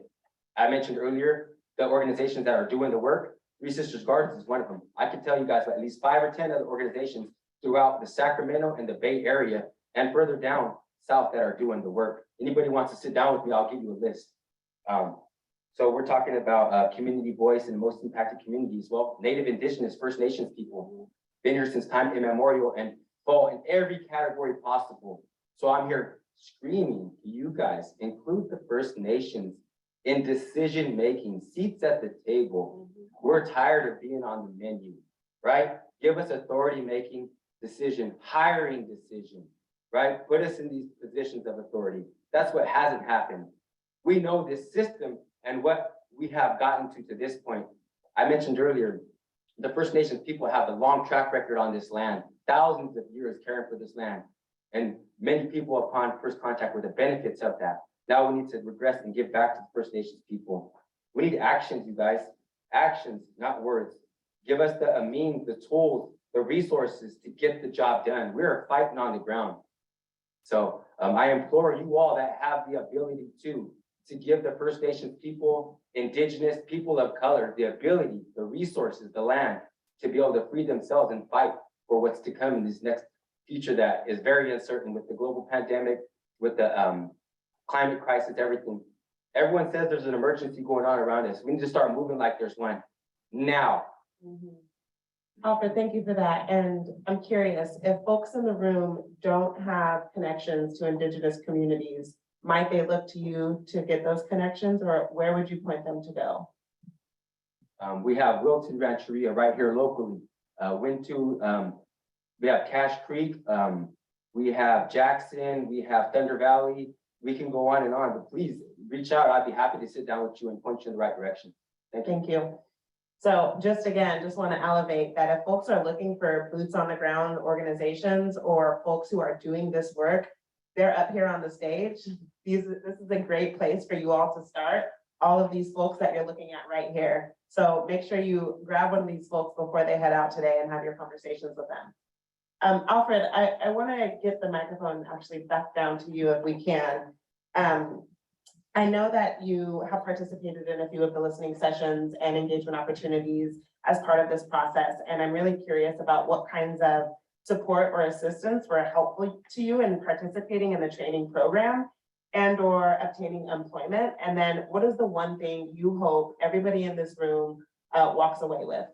S11: I mentioned earlier, the organizations that are doing the work, Three Sisters Gardens is one of them. I can tell you guys about at least 5 or 10 other organizations throughout the Sacramento and the Bay Area and further down south that are doing the work. Anybody wants to sit down with me, I'll give you a list. So we're talking about community voice in the most impacted communities. Well, Native, Indigenous, First Nations people, been here since time immemorial and fall in every category possible. So I'm here screaming to you guys, include the First Nations in decision-making, seats at the table. We're tired of being on the menu, right? Give us authority-making decision, hiring decision, right? Put us in these positions of authority. That's what hasn't happened. We know this system and what we have gotten to this point. I mentioned earlier, the First Nations people have a long track record on this land, thousands of years caring for this land. And many people upon first contact were the benefits of that. Now we need to regress and give back to the First Nations people. We need actions, you guys. Actions, not words. Give us the means, the tools, the resources to get the job done. We're fighting on the ground. So I implore you all that have the ability to give the First Nations people, Indigenous people of color, the ability, the resources, the land to be able to free themselves and fight for what's to come in this next future that is very uncertain with the global pandemic, with the climate crisis, everything. Everyone says there's an emergency going on around us. We need to start moving like there's one now.
S4: Alfred, thank you for that. And I'm curious, if folks in the room don't have connections to Indigenous communities, might they look to you to get those connections, or where would you point them to go?
S11: We have Wilton Rancheria right here locally. We have Cache Creek, we have Jackson, we have Thunder Valley. We can go on and on, but please reach out. I'd be happy to sit down with you and point you in the right direction. Thank you.
S4: Thank you. So just want to elevate that if folks are looking for boots on the ground organizations or folks who are doing this work, they're up here on the stage. This is a great place for you all to start. All of these folks that you're looking at right here. So make sure you grab one of these folks before they head out today and have your conversations with them. Alfred, I want to get the microphone actually back down to you if we can. I know that you have participated in a few of the listening sessions and engagement opportunities as part of this process. And I'm really curious about what kinds of support or assistance were helpful to you in participating in the training program and or obtaining employment. And then what is the one thing you hope everybody in this room walks away with?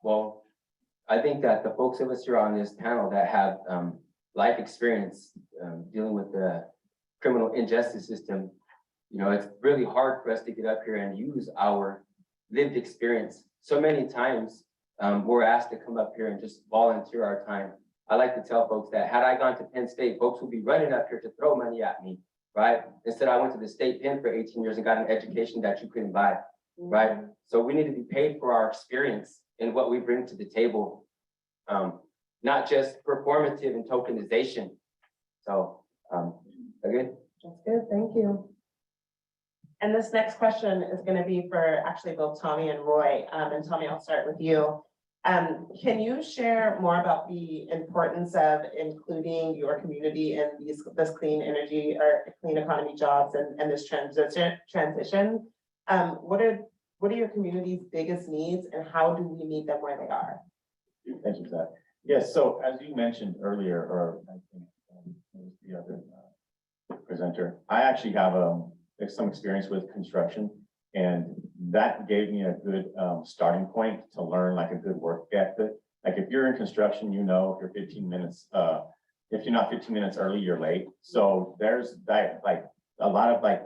S11: Well, I think that the folks of us here on this panel that have life experience dealing with the criminal injustice system, you know, it's really hard for us to get up here and use our lived experience. So many times we're asked to come up here and just volunteer our time. I like to tell folks that had I gone to Penn State, folks would be running up here to throw money at me, right? Instead, I went to the state pen for 18 years and got an education that you couldn't buy, right? So we need to be paid for our experience and what we bring to the table, not just performative and tokenization. So, again.
S4: That's good, thank you. And this next question is going to be for actually both Tommy and Roy. And Tommy, I'll start with you. Can you share more about the importance of including your community in this clean energy or clean economy jobs and this transition? What are your community's biggest needs and how do we meet them where they are?
S6: Thank you for that. Yes, so as you mentioned earlier, or I think it was the other presenter, I actually have some experience with construction. And that gave me a good starting point to learn like a good work ethic. Like if you're in construction, you know, if you're 15 minutes, if you're not 15 minutes early, you're late. So there's that, like a lot of like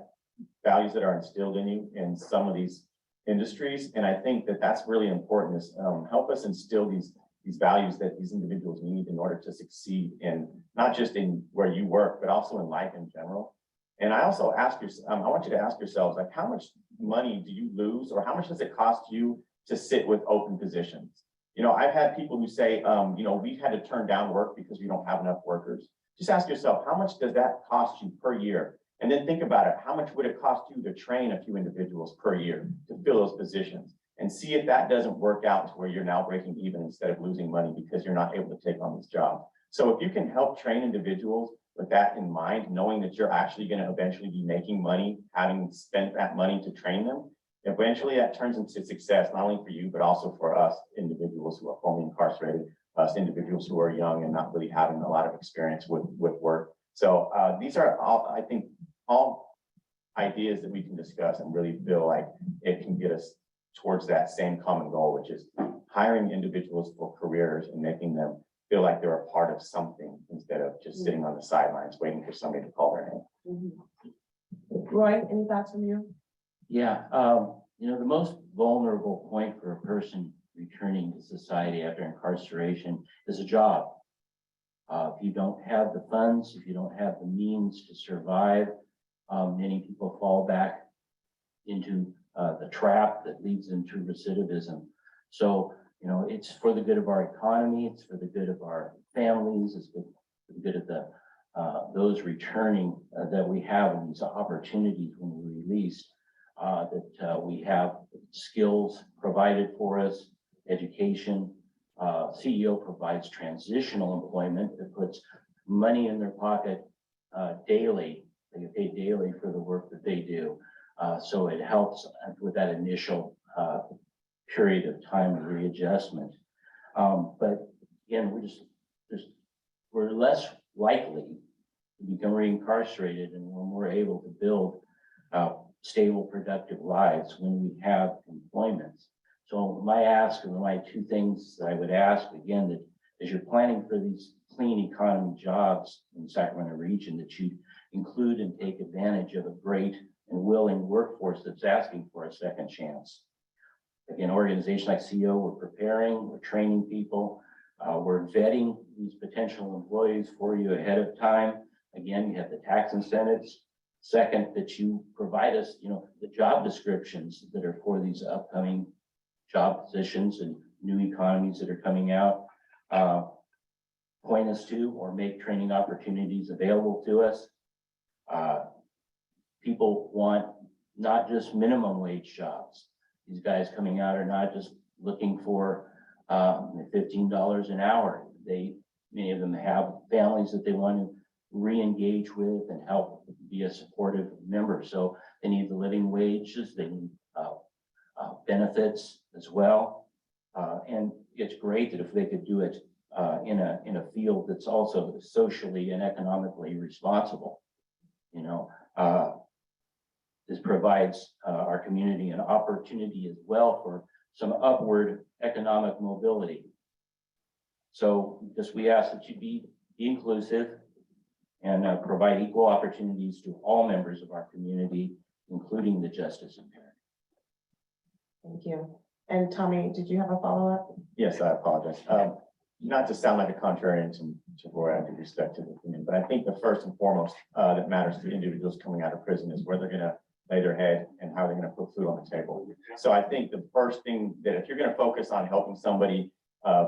S6: values that are instilled in you in some of these industries. And I think that that's really important is help us instill these values that these individuals need in order to succeed in not just in where you work, but also in life in general. And I also ask you, I want you to ask yourselves, like, how much money do you lose, or how much does it cost you to sit with open positions? You know, I've had people who say, you know, we've had to turn down work because we don't have enough workers. Just ask yourself, how much does that cost you per year? And then think about it. How much would it cost you to train a few individuals per year to fill those positions? And see if that doesn't work out to where you're now breaking even instead of losing money because you're not able to take on this job. So if you can help train individuals with that in mind, knowing that you're actually going to eventually be making money, having spent that money to train them, eventually that turns into success, not only for you, but also for us individuals who are formerly incarcerated, us individuals who are young and not really having a lot of experience with work. So these are all, I think, all ideas that we can discuss and really feel like it can get us towards that same common goal, which is hiring individuals for careers and making them feel like they're a part of something instead of just sitting on the sidelines waiting for somebody to call their name.
S4: Roy, any thoughts from you?
S10: Yeah, you know, the most vulnerable point for a person returning to society after incarceration is a job. If you don't have the funds, if you don't have the means to survive, many people fall back into the trap that leads them to recidivism. So, you know, it's for the good of our economy, it's for the good of our families, it's for the good of the those returning that we have these opportunities when we're released, that we have skills provided for us, education. CEO provides transitional employment that puts money in their pocket daily. They get paid daily for the work that they do. So it helps with that initial period of time of readjustment. But again, we're less likely to become reincarcerated and when we're able to build stable, productive lives when we have employment. So my ask, and my two things that I would ask again, that as you're planning for these clean economy jobs in the Sacramento region, that you include and take advantage of a great and willing workforce that's asking for a second chance. Again, organizations like CEO, we're preparing, we're training people, we're vetting these potential employees for you ahead of time. Again, you have the tax incentives. Second, that you provide us, you know, the job descriptions that are for these upcoming job positions and new economies that are coming out. Point us to or make training opportunities available to us. People want not just minimum wage jobs. These guys coming out are not just looking for $15 an hour. Many of them have families that they want to re-engage with and help be a supportive member. So they need the living wages, they need benefits as well. And it's great that if they could do it in a field that's also socially and economically responsible, you know, this provides our community an opportunity as well for some upward economic mobility. So just we ask that you be inclusive and provide equal opportunities to all members of our community, including the justice impaired.
S4: Thank you. And Tommy, did you have a follow-up?
S6: Yes, I apologize. Not to sound like a contrarian to Roy, I do respect his opinion, but I think the first and foremost that matters to individuals coming out of prison is where they're going to lay their head and how they're going to put food on the table. So I think the first thing that if you're going to focus on helping somebody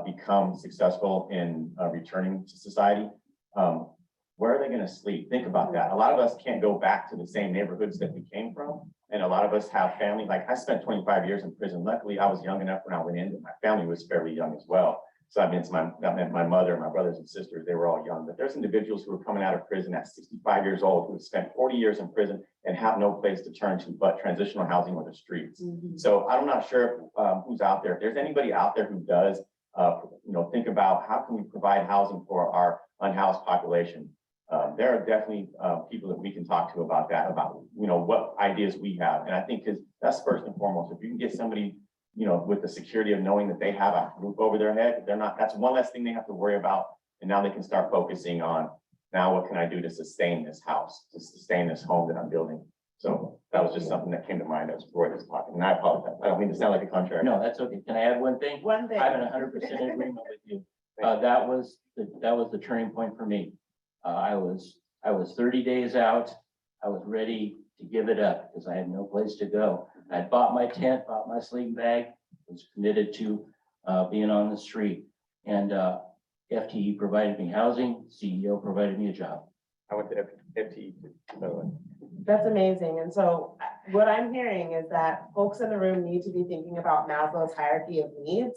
S6: become successful in returning to society, where are they going to sleep? Think about that. A lot of us can't go back to the same neighborhoods that we came from. And a lot of us have family. Like I spent 25 years in prison. Luckily, I was young enough when I went in, but my family was fairly young as well. So that meant my mother, my brothers and sisters, they were all young. But there's individuals who are coming out of prison at 65 years old who have spent 40 years in prison and have no place to turn to but transitional housing or the streets. So I'm not sure who's out there. If there's anybody out there who does, think about how can we provide housing for our unhoused population. there are definitely people that we can talk to about that, about, what ideas we have. And I think because that's first and foremost, if you can get somebody, with the security of knowing that they have a roof over their head, that's one less thing they have to worry about. And now they can start focusing on, now what can I do to sustain this house, to sustain this home that I'm building? So that was just something that came to mind as Roy was talking, and I apologize. I don't mean to sound like a contrarian.
S10: No, that's okay. Can I add one thing?
S4: One thing.
S10: I'm in 100% agreement with you. That was the turning point for me. I was 30 days out. I was ready to give it up because I had no place to go. I had bought my tent, bought my sleeping bag, was committed to being on the street. And FTE provided me housing, CEO provided me a job.
S6: I went to FTE, by the way.
S4: That's amazing. And so what I'm hearing is that folks in the room need to be thinking about Maslow's hierarchy of needs.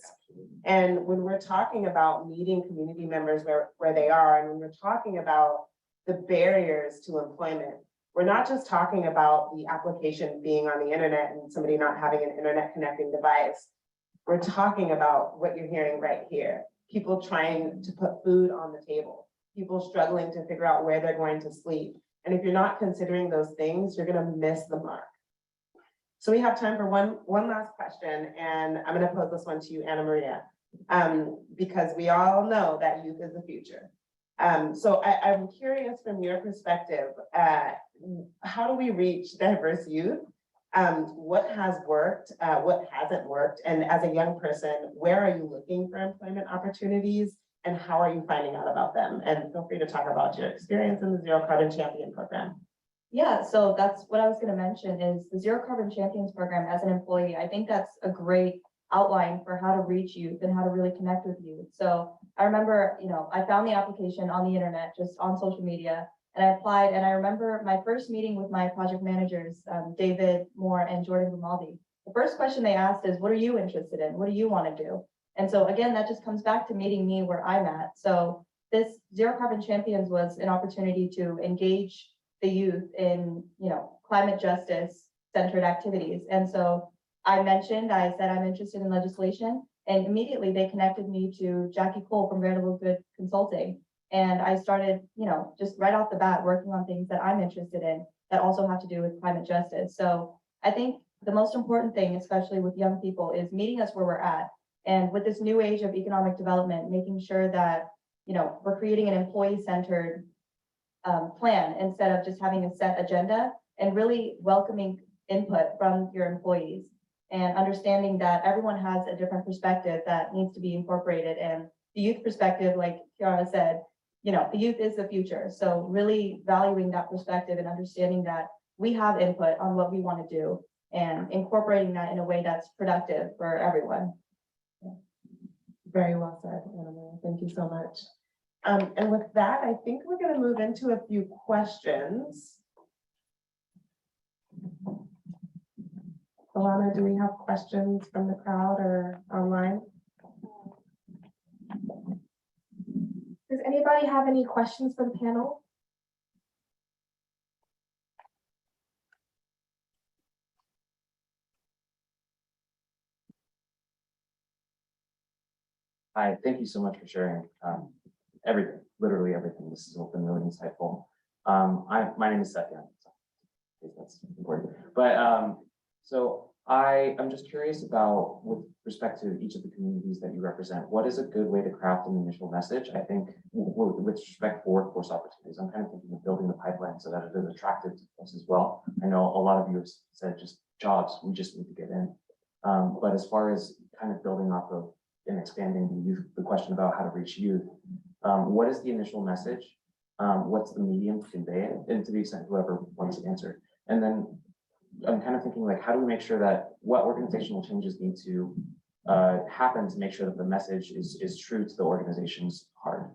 S4: And when we're talking about meeting community members where they are, and when we're talking about the barriers to employment, we're not just talking about the application being on the internet and somebody not having an internet connecting device. We're talking about what you're hearing right here. People trying to put food on the table, people struggling to figure out where they're going to sleep. And if you're not considering those things, you're gonna miss the mark. So we have time for one last question, and I'm gonna pose this one to you, Anna Maria, because we all know that youth is the future. So I'm curious from your perspective, how do we reach diverse youth? What has worked, what hasn't worked? And as a young person, where are you looking for employment opportunities? And how are you finding out about them? And feel free to talk about your experience in the Zero Carbon Champion program.
S5: Yeah, so that's what I was gonna mention is the Zero Carbon Champions program as an employee. I think that's a great outline for how to reach youth and how to really connect with youth. So I remember, I found the application on the internet, just on social media, and I applied. And I remember my first meeting with my project managers, David Moore and Jordan Grimaldi. The first question they asked is, what are you interested in? What do you want to do? And so again, that just comes back to meeting me where I'm at. So this Zero Carbon Champions was an opportunity to engage the youth in, climate justice centered activities. And so I said I'm interested in legislation, and immediately they connected me to Jackie Cole from Veritable Good Consulting. And I started, just right off the bat working on things that I'm interested in that also have to do with climate justice. So I think the most important thing, especially with young people, is meeting us where we're at. And with this new age of economic development, making sure that, we're creating an employee-centered plan instead of just having a set agenda, and really welcoming input from your employees and understanding that everyone has a different perspective that needs to be incorporated. And the youth perspective, like Kiara said, the youth is the future. So really valuing that perspective and understanding that we have input on what we want to do and incorporating that in a way that's productive for everyone.
S4: Very well said, Anna Maria. Thank you so much. And with that, I think we're going to move into a few questions. Alana, do we have questions from the crowd or online?
S3: Does anybody have any questions for the panel?
S12: Hi, thank you so much for sharing everything, literally everything. This has been really insightful. My name is Satya. So that's important. But so I'm just curious about, with respect to each of the communities that you represent, what is a good way to craft an initial message? I think with respect for workforce opportunities, I'm kind of thinking of building the pipeline so that it is attractive to us as well. I know a lot of you have said just jobs, we just need to get in. But as far as kind of building off of and expanding the question about how to reach youth, what is the initial message? What's the medium to convey it? And to the extent whoever wants to answer. And then I'm kind of thinking, like, how do we make sure that what organizational changes need to happen to make sure that the message is true to the organization's heart?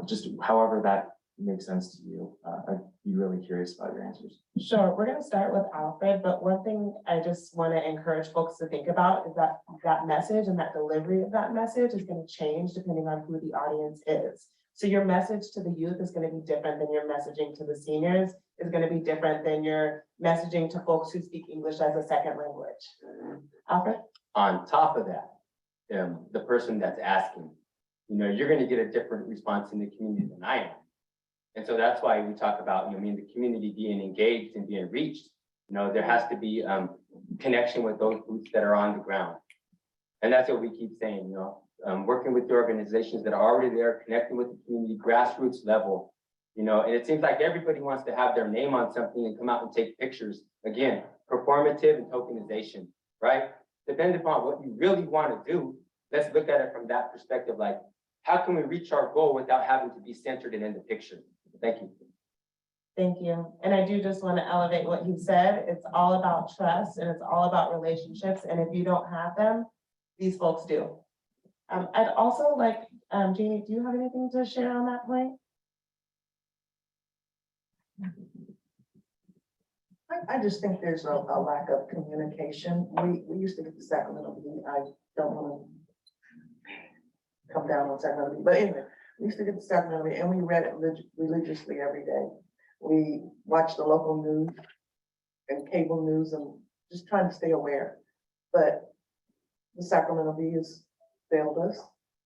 S12: Just however that makes sense to you. I'd be really curious about your answers.
S4: Sure, we're going to start with Alfred, but one thing I just want to encourage folks to think about is that that message and that delivery of that message is going to change depending on who the audience is. So your message to the youth is going to be different than your messaging to the seniors, is going to be different than your messaging to folks who speak English as a second language. Alfred?
S11: On top of that, the person that's asking, you're going to get a different response in the community than I am. And so that's why we talk about, I mean, the community being engaged and being reached. There has to be connection with those groups that are on the ground. And that's what we keep saying, working with the organizations that are already there, connecting with the community, grassroots level. And it seems like everybody wants to have their name on something and come out and take pictures. Again, performative and tokenization, right? Depending upon what you really want to do, let's look at it from that perspective. Like, how can we reach our goal without having to be centered and in the picture? Thank you.
S4: Thank you. And I do just want to elevate what you said. It's all about trust and it's all about relationships. And if you don't have them, these folks do. I'd also like, Jeannie, do you have anything to share on that point?
S7: I just think there's a lack of communication. We used to get the Sacramento Bee. I don't want to come down on Sacramento Bee, but anyway, we used to get the Sacramento Bee and we read it religiously every day. We watched the local news and cable news and just trying to stay aware. But the Sacramento Bee has failed us.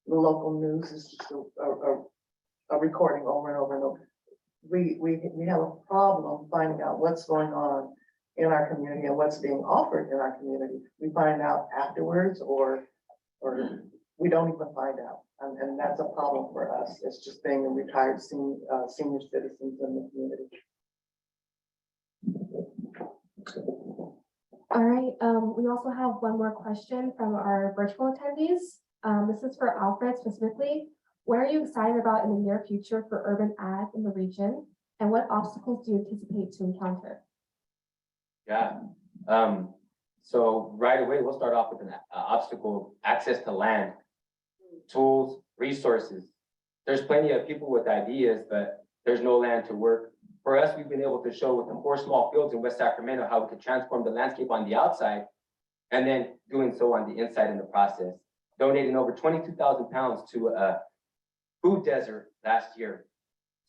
S7: The local news is just a recording over and over and over. We have a problem finding out what's going on in our community and what's being offered in our community. We find out afterwards or we don't even find out. And that's a problem for us. It's just being a retired senior citizens in the community.
S3: All right, we also have one more question from our virtual attendees. This is for Alfred specifically. What are you excited about in the near future for urban ag in the region? And what obstacles do you anticipate to encounter?
S11: Yeah. So right away, we'll start off with an obstacle, access to land, tools, resources. There's plenty of people with ideas, but there's no land to work. For us, we've been able to show with the 4 small fields in West Sacramento how we could transform the landscape on the outside and then doing so on the inside in the process. Donating over 22,000 pounds to a food desert last year.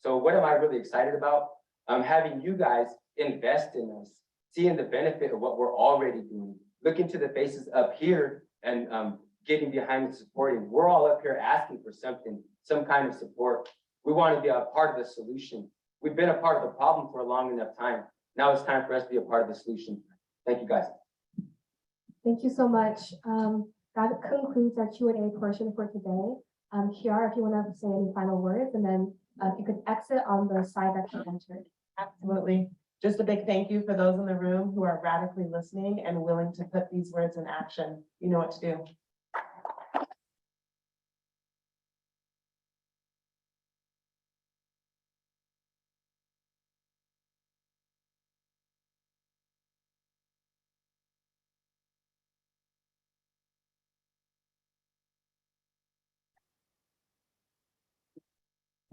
S11: So what am I really excited about? Having you guys invest in us, seeing the benefit of what we're already doing, looking to the faces up here and getting behind and supporting. We're all up here asking for something, some kind of support. We want to be a part of the solution. We've been a part of the problem for a long enough time. Now it's time for us to be a part of the solution. Thank you, guys.
S3: Thank you so much. That concludes our Q&A portion for today. Kiara, if you want to say any final words, and then if you could exit on the side that you entered.
S4: Absolutely. Just a big thank you for those in the room who are radically listening and willing to put these words in action. You know what to do.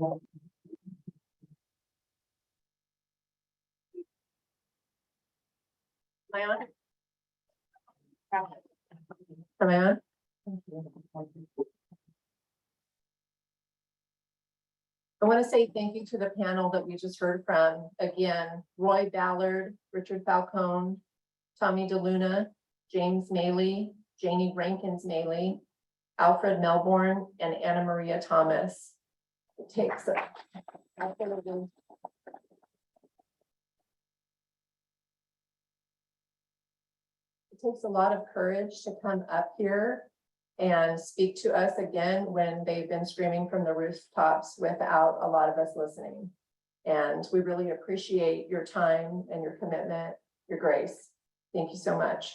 S2: Am I on? Am I on? I want to say thank you to the panel that we just heard from. Again, Roy Ballard, Richard Falcone, Tommy DeLuna, James Maley, Janie Rankins Maley, Alfred Melbourne, and Anna Maria Thomas. It takes a lot of courage to come up here and speak to us again when they've been screaming from the rooftops without a lot of us listening. And we really appreciate your time and your commitment, your grace. Thank you so much.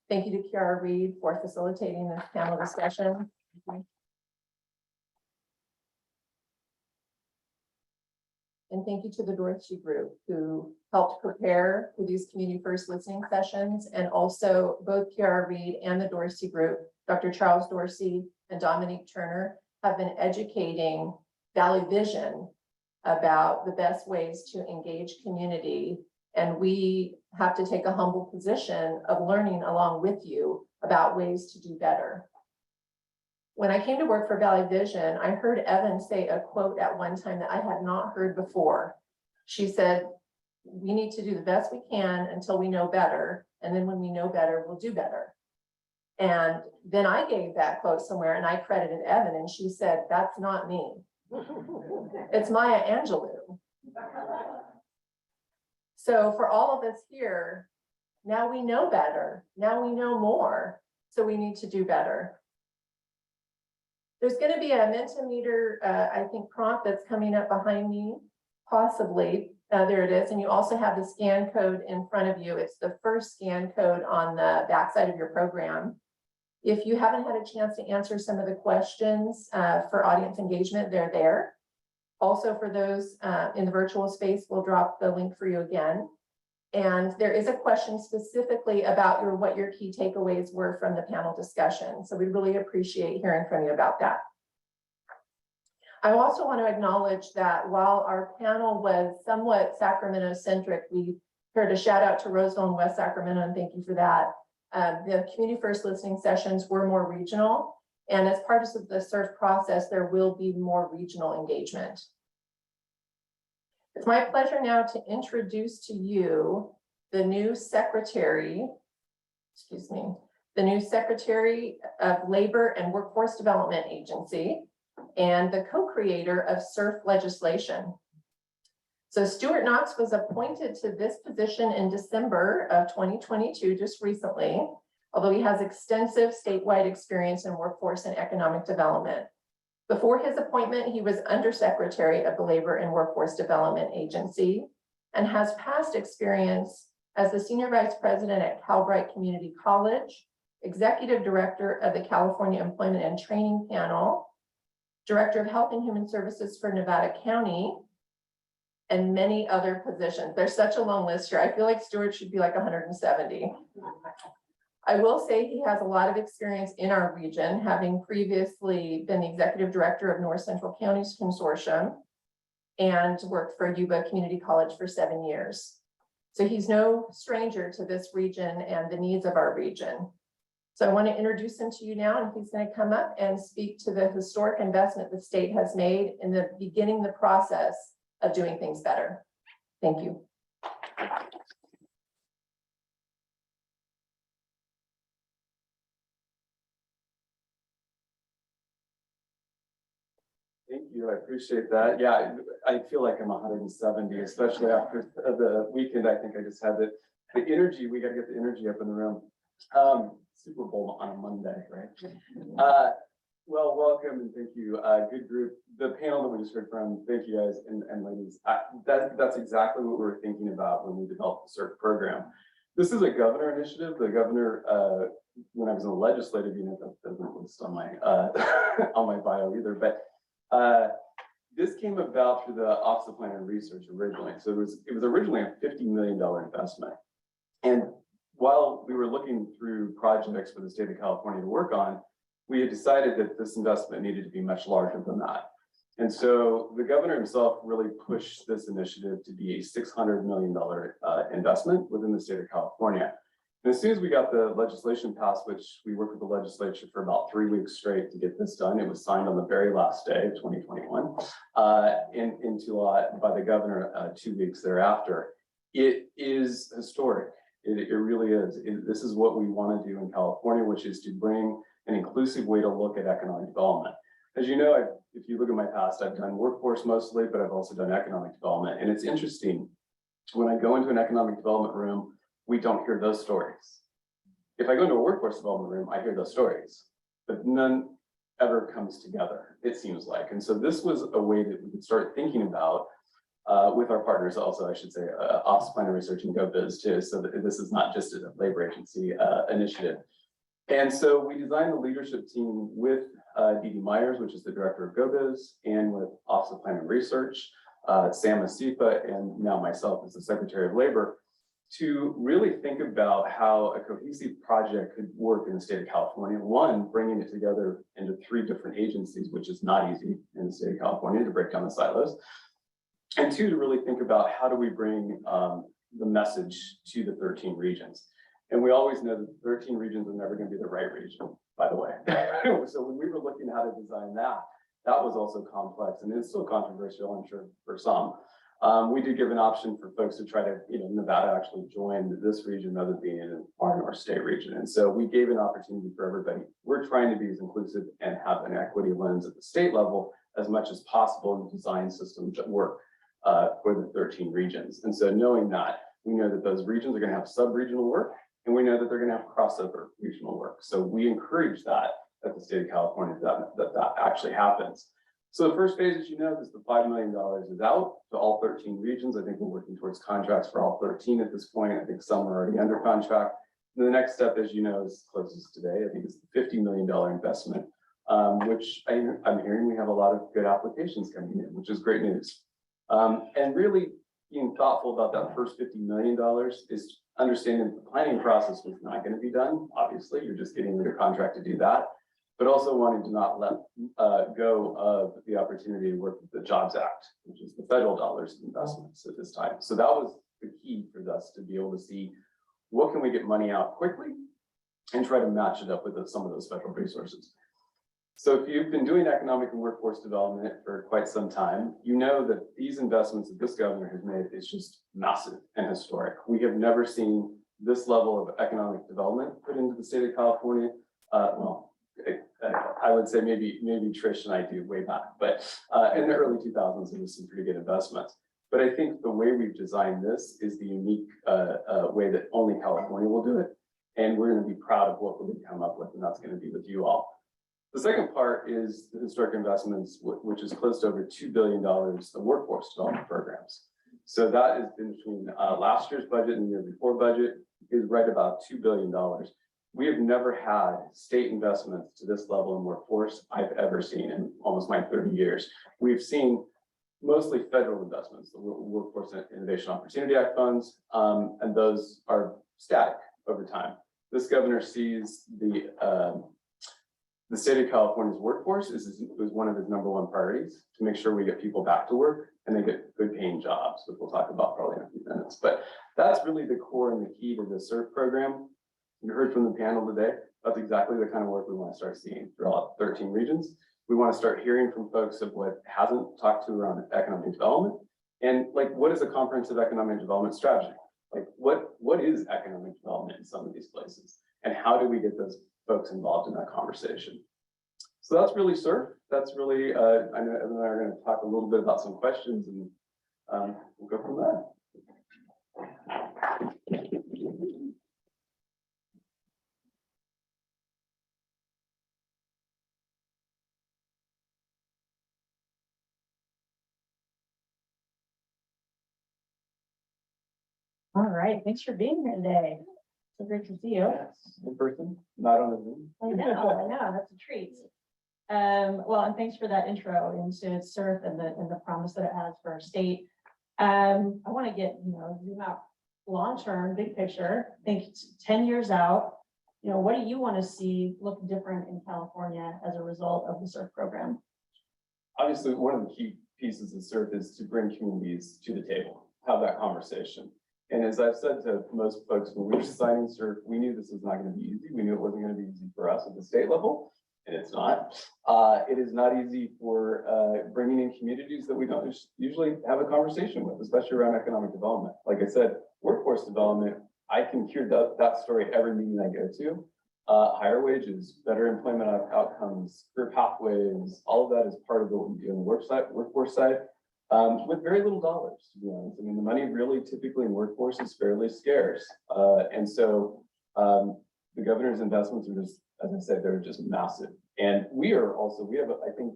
S2: Thank you to Kiara Reed for facilitating this panel discussion. And thank you to the Dorsey Group who helped prepare for these community first listening sessions, and also both Kiara Reed and the Dorsey Group, Dr. Charles Dorsey and Dominique Turner, have been educating Valley Vision about the best ways to engage community. And we have to take a humble position of learning along with you about ways to do better. When I came to work for Valley Vision, I heard Evan say a quote at one time that I had not heard before. She said, "We need to do the best we can until we know better. And then when we know better, we'll do better." And then I gave that quote somewhere and I credited Evan, and she said, "That's not me. It's Maya Angelou."
S13: So for all of us here, now we know better, now we know more, so we need to do better. There's gonna be a Mentimeter, I think prompt that's coming up behind me, possibly. There it is, and you also have the scan code in front of you. It's the first scan code on the backside of your program. If you haven't had a chance to answer some of the questions for audience engagement, they're there. Also for those in the virtual space, we'll drop the link for you again. And there is a question specifically about what your key takeaways were from the panel discussion. So we really appreciate hearing from you about that. I also want to acknowledge that while our panel was somewhat Sacramento centric, we heard a shout out to Roseville and West Sacramento, and thank you for that. The community first listening sessions were more regional, and as part of the SURF process, there will be more regional engagement. It's my pleasure now to introduce to you the new Secretary of Labor and Workforce Development Agency and the co-creator of SURF legislation. So Stewart Knox was appointed to this position in December of 2022, just recently, although he has extensive statewide experience in workforce and economic development. Before his appointment, he was Undersecretary of the Labor and Workforce Development Agency and has past experience as the Senior Vice President at Calbright Community College, Executive Director of the California Employment and Training Panel, Director of Health and Human Services for Nevada County, and many other positions. There's such a long list here. I feel like Stewart should be like 170. I will say he has a lot of experience in our region, having previously been the Executive Director of North Central Counties Consortium and worked for Yuba Community College for 7 years. So he's no stranger to this region and the needs of our region. So I want to introduce him to you now, and he's going to come up and speak to the historic investment the state has made in beginning the process of doing things better. Thank you.
S12: Thank you, I appreciate that. Yeah, I feel like I'm 170, especially after the weekend. I think I just had the energy. We got to get the energy up in the room. Super Bowl on a Monday, right? Well, welcome and thank you. Good group. The panel that we just heard from, thank you guys and ladies. That's exactly what we were thinking about when we developed the CERT program. This is a governor initiative. The governor, when I was in the legislative unit, that doesn't list on my on my bio either, but this came about through the Office of Plan and Research originally. So it was originally a $50 million investment. And while we were looking through projects for the state of California to work on, we had decided that this investment needed to be much larger than that. And so the governor himself really pushed this initiative to be a $600 million investment within the state of California. And as soon as we got the legislation passed, which we worked with the legislature for about 3 weeks straight to get this done, it was signed on the very last day of 2021 into law by the governor 2 weeks thereafter. It is historic. It really is. This is what we want to do in California, which is to bring an inclusive way to look at economic development. As you know, if you look at my past, I've done workforce mostly, but I've also done economic development. And it's interesting, when I go into an economic development room, we don't hear those stories. If I go into a workforce development room, I hear those stories, but none ever comes together, it seems like. And so this was a way that we could start thinking about with our partners also, I should say, Office of Plan and Research and GoBiz too, so that this is not just a labor agency initiative. And so we designed the leadership team with Dee Dee Myers, which is the director of GoBiz, and with Office of Plan and Research, Sam Asifa, and now myself as the Secretary of Labor, to really think about how a cohesive project could work in the state of California. One, bringing it together into 3 different agencies, which is not easy in the state of California to break down the silos. And 2, to really think about how do we bring the message to the 13 regions. And we always know that 13 regions are never going to be the right region, by the way. So when we were looking at how to design that, that was also complex, and it's still controversial, I'm sure, for some. We did give an option for folks to try to, Nevada actually joined this region other than being in our North State region. And so we gave an opportunity for everybody. We're trying to be as inclusive and have an equity lens at the state level as much as possible in design systems that work. for the 13 regions. And so knowing that, we know that those regions are going to have sub-regional work, and we know that they're going to have crossover regional work. So we encourage that at the state of California, that actually happens. So the first phase, as you know, is the $5 million is out to all 13 regions. I think we're working towards contracts for all 13 at this point. I think some are already under contract. And the next step, as you know, is closest today. I think it's the $50 million investment, which I'm hearing we have a lot of good applications coming in, which is great news. And really being thoughtful about that first $50 million is understanding the planning process was not going to be done. Obviously, you're just getting under contract to do that, but also wanting to not let go of the opportunity to work with the Jobs Act, which is the federal dollars of investments at this time. So that was the key for us to be able to see what can we get money out quickly and try to match it up with some of those federal resources. So if you've been doing economic and workforce development for quite some time, you know that these investments that this governor has made is just massive and historic. We have never seen this level of economic development put into the state of California. I would say maybe Trish and I do way back, but in the early 2000s, there was some pretty good investments. But I think the way we've designed this is the unique way that only California will do it. And we're going to be proud of what we come up with, and that's going to be with you all. The second part is the historic investments, which is close to over $2 billion of workforce development programs. So that has been between last year's budget and the year before budget is right about $2 billion. We have never had state investments to this level in workforce I've ever seen in almost my 30 years. We've seen mostly federal investments, the Workforce Innovation Opportunity Act funds, and those are static over time. This governor sees the state of California's workforce is one of his #1 priorities to make sure we get people back to work and they get good paying jobs, which we'll talk about probably in a few minutes. But that's really the core and the key to the SURF program. You heard from the panel today, that's exactly the kind of work we want to start seeing throughout 13 regions. We want to start hearing from folks of what hasn't talked to around economic development and like, what is a comprehensive economic development strategy? Like what is economic development in some of these places? And how do we get those folks involved in that conversation? So that's really SURF. That's really, I know Evan and I are going to talk a little bit about some questions and we'll go from there.
S2: All right, thanks for being here today. So great to see you.
S12: Yes, in person, not on the Zoom.
S2: I know, that's a treat. Well, and thanks for that intro into SURF and the promise that it has for our state. I want to get, zoom out long-term, big picture, think 10 years out, what do you want to see look different in California as a result of the SURF program?
S12: Obviously, one of the key pieces of SURF is to bring communities to the table, have that conversation. And as I've said to most folks, when we were signing SURF, we knew this was not going to be easy. We knew it wasn't going to be easy for us at the state level, and it's not. It is not easy for bringing in communities that we don't usually have a conversation with, especially around economic development. Like I said, workforce development, I can hear that story every meeting I go to. Higher wages, better employment outcomes, career pathways, all of that is part of what we do on the workforce side. With very little dollars, to be honest. I mean, the money really typically in workforce is fairly scarce. And so the governor's investments are just, as I said, they're just massive. And we have, I think,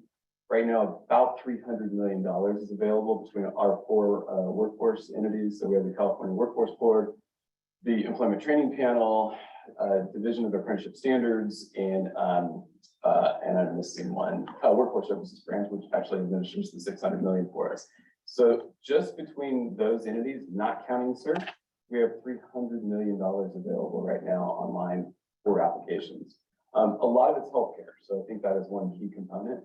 S12: right now, about $300 million is available between our 4 workforce entities. So we have the California Workforce Board, the Employment Training Panel, Division of Apprenticeship Standards, and I'm missing one, Workforce Services Branch, which actually administers the $600 million for us. So just between those entities, not counting SURF, we have $300 million available right now online for applications. A lot of it's healthcare, so I think that is one key component.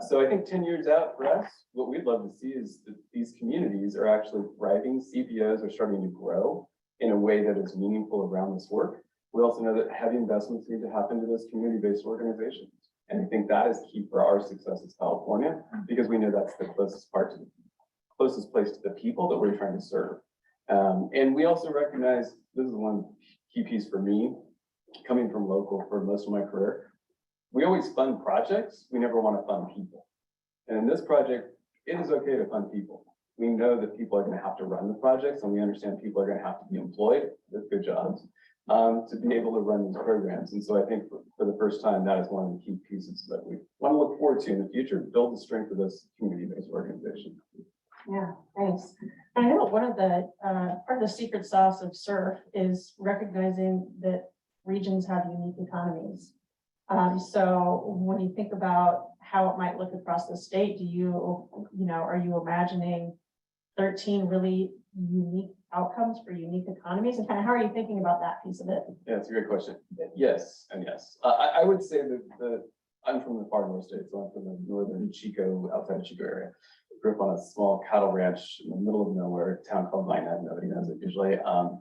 S12: So I think 10 years out for us, what we'd love to see is that these communities are actually thriving. CPOs are starting to grow in a way that is meaningful around this work. We also know that heavy investments need to happen to those community-based organizations. And I think that is key for our success as California, because we know that's the closest place to the people that we're trying to serve. And we also recognize, this is one key piece for me, coming from local for most of my career, we always fund projects, we never want to fund people. And in this project, it is okay to fund people. We know that people are gonna have to run the projects, and we understand people are gonna have to be employed with good jobs to be able to run these programs. And so I think for the first time, that is one of the key pieces that we want to look forward to in the future, build the strength of this community-based organization.
S2: Yeah, thanks. I know one of the, part of the secret sauce of SURF is recognizing that regions have unique economies. So when you think about how it might look across the state, do you know, are you imagining 13 really unique outcomes for unique economies? And kind of how are you thinking about that piece of it?
S12: Yeah, it's a great question. Yes, and yes. I would say that I'm from the far north state, so I'm from the northern Chico, outside of Chico area. Grew up on a small cattle ranch in the middle of nowhere, a town called Minot. Nobody knows it usually.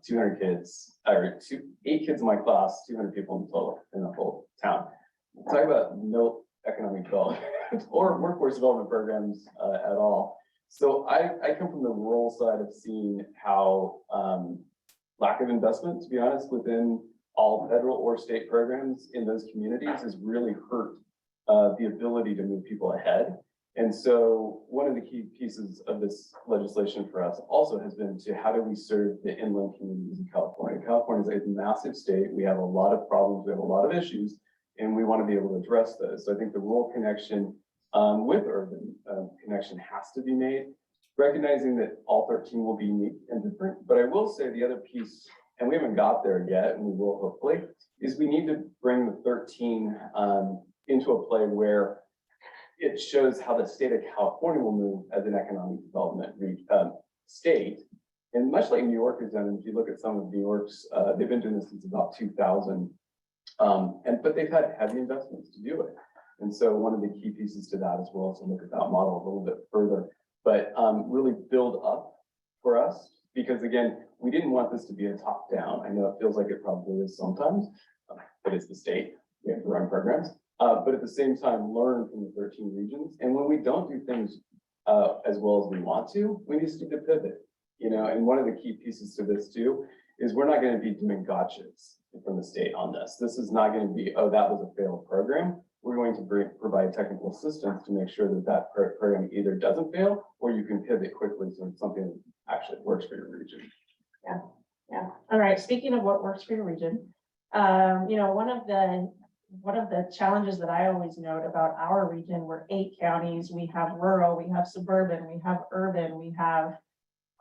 S12: 200 kids, or 8 kids in my class, 200 people in total in the whole town. Talk about no economic development or workforce development programs at all. So I come from the rural side of seeing how lack of investment, to be honest, within all federal or state programs in those communities has really hurt the ability to move people ahead. And so one of the key pieces of this legislation for us also has been to how do we serve the inland communities in California? California is a massive state. We have a lot of problems. We have a lot of issues, and we want to be able to address those. So I think the rural connection with urban connection has to be made, recognizing that all 13 will be unique and different. But I will say the other piece, and we haven't got there yet, and we will hopefully, is we need to bring the 13 into a play where it shows how the state of California will move as an economic development state. And much like New York has done, if you look at some of New York's, they've been doing this since about 2000. But they've had heavy investments to do it. And so one of the key pieces to that as well is to look at that model a little bit further, but really build up for us. Because again, we didn't want this to be a top down. I know it feels like it probably is sometimes, but it's the state. We have to run programs. But at the same time, learn from the 13 regions. And when we don't do things as well as we want to, we need to pivot, you know, and one of the key pieces to this too, is we're not going to be doing gotchas from the state on this. This is not going to be, oh, that was a failed program. We're going to provide technical assistance to make sure that that program either doesn't fail or you can pivot quickly so it's something that actually works for your region.
S2: Yeah, yeah. All right, speaking of what works for your region, you know, one of the challenges that I always note about our region, we're 8 counties. We have rural, we have suburban, we have urban, we have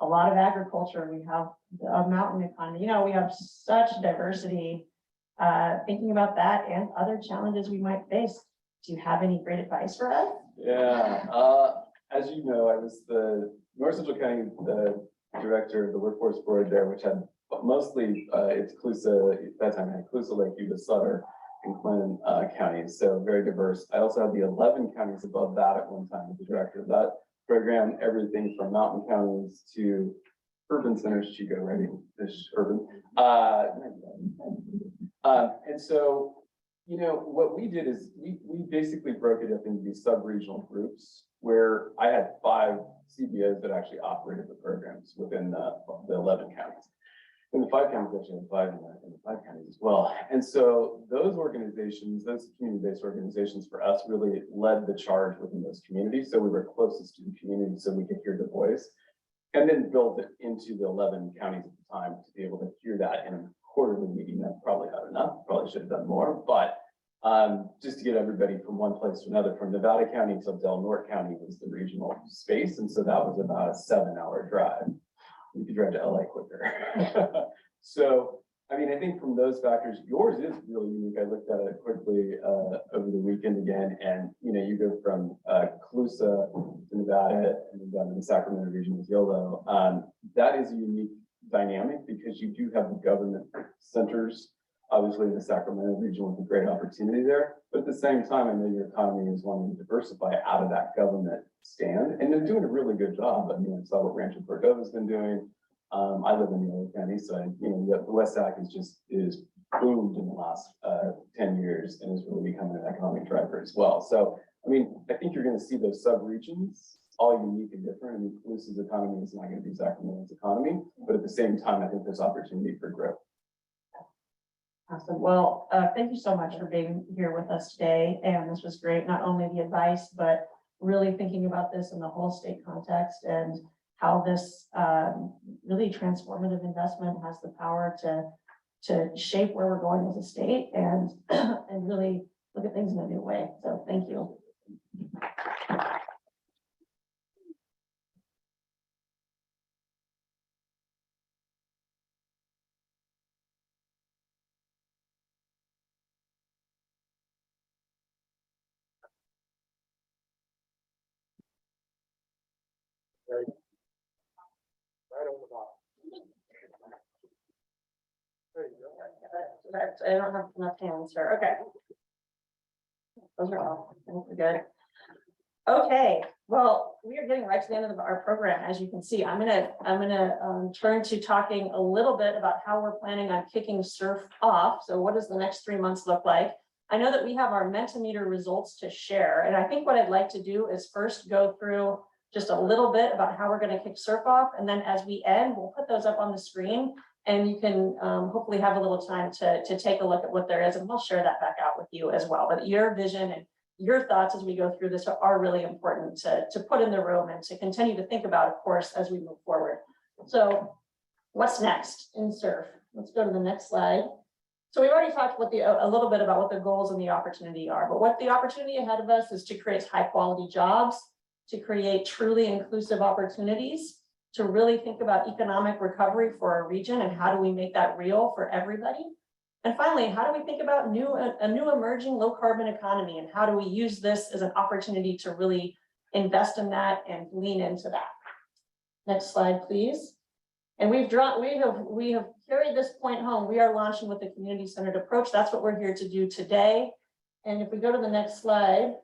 S2: a lot of agriculture, we have a mountain economy. You know, we have such diversity. Thinking about that and other challenges we might face, do you have any great advice for us?
S12: Yeah, as you know, I was the North Central County, the director of the workforce board there, which had mostly it's Colusa, at that time I had Colusa, Lake Yuba, Sutter, and Clinton counties, so very diverse. I also had the 11 counties above that at one time as the director of that program, everything from mountain counties to urban centers, Chico, Redding-ish urban. And so, you know, what we did is we basically broke it up into these sub-regional groups where I had 5 CBOs that actually operated the programs within the 11 counties. And the 5 counties actually had 5 in the 5 counties as well. And so those organizations, those community-based organizations for us really led the charge within those communities. So we were closest to the community so we could hear the voice and then build it into the 11 counties at the time to be able to hear that in a quarterly meeting. That's probably not enough, probably should have done more, but just to get everybody from one place to another, from Nevada County to Del Norte County was the regional space. And so that was about a 7-hour drive. You could drive to LA quicker. So, I mean, I think from those factors, yours is really unique. I looked at it quickly over the weekend again, and you know, you go from Colusa to Nevada and then down to the Sacramento region with YOLO. That is a unique dynamic because you do have the government centers, obviously in the Sacramento region with a great opportunity there. But at the same time, I know your economy is wanting to diversify out of that government stand, and they're doing a really good job. I mean, I saw what Rancho Cordova's been doing. I live in the LA County, so you know, the West Sac is boomed in the last 10 years and is really becoming an economic driver as well. So, I mean, I think you're going to see those sub-regions all unique and different. I mean, Colusa's economy is not going to be Sacramento's economy, but at the same time, I think there's opportunity for growth.
S2: Awesome. Well, thank you so much for being here with us today. And this was great, not only the advice, but really thinking about this in the whole state context and how this really transformative investment has the power to shape where we're going as a state and, and really look at things in a new way. So thank you.
S1: Right on the bottom. There you go.
S2: I don't have enough hands here. Okay. Those are all good. Okay, well, we are getting right to the end of our program. As you can see, I'm gonna turn to talking a little bit about how we're planning on kicking SURF off. So what does the next 3 months look like? I know that we have our Mentimeter results to share, and I think what I'd like to do is first go through just a little bit about how we're going to kick SURF off, and then as we end, we'll put those up on the screen, and you can hopefully have a little time to take a look at what there is, and we'll share that back out with you as well. But your vision and your thoughts as we go through this are really important to put in the room and to continue to think about, of course, as we move forward. So what's next in SURF? Let's go to the next slide. So we've already talked about a little bit about what the goals and the opportunity are, but what the opportunity ahead of us is to create high quality jobs, to create truly inclusive opportunities, to really think about economic recovery for our region and how do we make that real for everybody. And finally, how do we think about a new emerging low carbon economy, and how do we use this as an opportunity to really invest in that and lean into that? Next slide, please. And we have carried this point home. We are launching with the community-centered approach. That's what we're here to do today. And if we go to the next slide,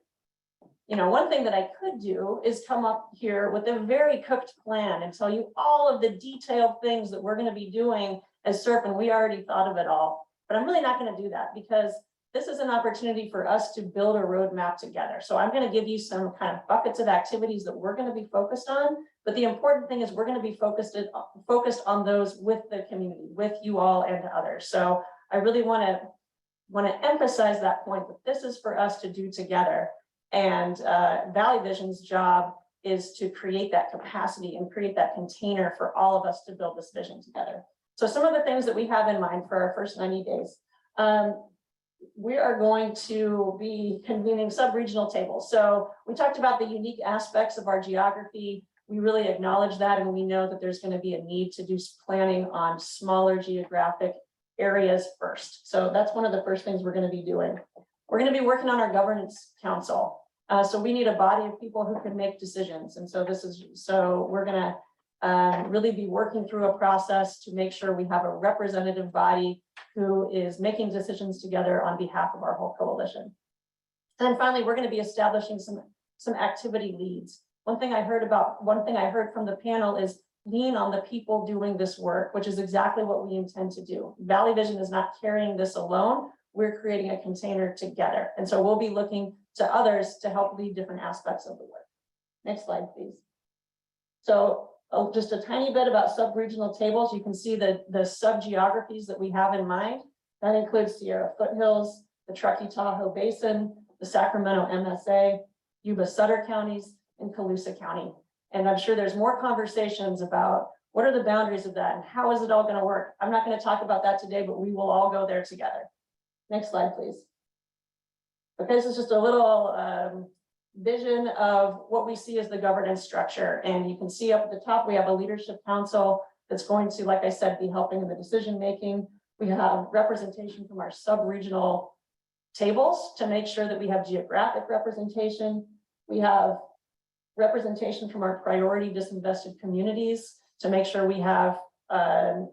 S2: you know, one thing that I could do is come up here with a very cooked plan and tell you all of the detailed things that we're going to be doing as SURF, and we already thought of it all. But I'm really not going to do that, because this is an opportunity for us to build a roadmap together. So I'm going to give you some kind of buckets of activities that we're going to be focused on. But the important thing is we're going to be focused on those with the community, with you all and others. So I really want to emphasize that point that this is for us to do together. And Valley Vision's job is to create that capacity and create that container for all of us to build this vision together. So some of the things that we have in mind for our first 90 days. We are going to be convening sub-regional tables. So we talked about the unique aspects of our geography. We really acknowledge that, and we know that there's going to be a need to do planning on smaller geographic areas first. So that's one of the first things we're going to be doing. We're going to be working on our governance council. So we need a body of people who can make decisions. And so we're going to really be working through a process to make sure we have a representative body who is making decisions together on behalf of our whole coalition. And finally, we're going to be establishing some activity leads. One thing I heard from the panel is lean on the people doing this work, which is exactly what we intend to do. Valley Vision is not carrying this alone. We're creating a container together. And so we'll be looking to others to help lead different aspects of the work. Next slide, please. So just a tiny bit about sub-regional tables. You can see the sub-geographies that we have in mind. That includes Sierra Foothills, the Truckee-Tahoe Basin, the Sacramento MSA, Yuba-Sutter counties, and Colusa County. And I'm sure there's more conversations about what are the boundaries of that and how is it all going to work. I'm not going to talk about that today, but we will all go there together. Next slide, please. Okay, this is just a little vision of what we see as the governance structure. And you can see up at the top, we have a leadership council that's going to, like I said, be helping in the decision making. We have representation from our sub-regional tables to make sure that we have geographic representation. We have representation from our priority disinvested communities to make sure we have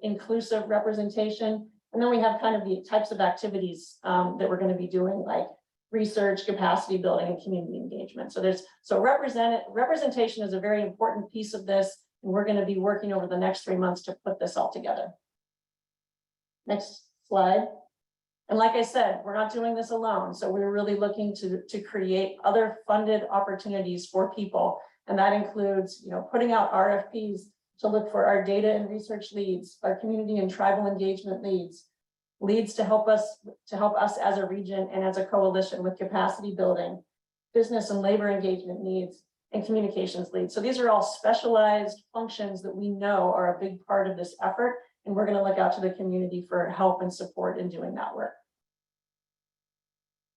S2: inclusive representation. And then we have kind of the types of activities that we're going to be doing, like research, capacity building, and community engagement. So representation is a very important piece of this, and we're going to be working over the next 3 months to put this all together. Next slide. And like I said, we're not doing this alone. So we're really looking to create other funded opportunities for people. And that includes, putting out RFPs to look for our data and research leads, our community and tribal engagement leads to help us as a region and as a coalition with capacity building, business and labor engagement needs, and communications lead. So these are all specialized functions that we know are a big part of this effort. And we're going to look out to the community for help and support in doing that work.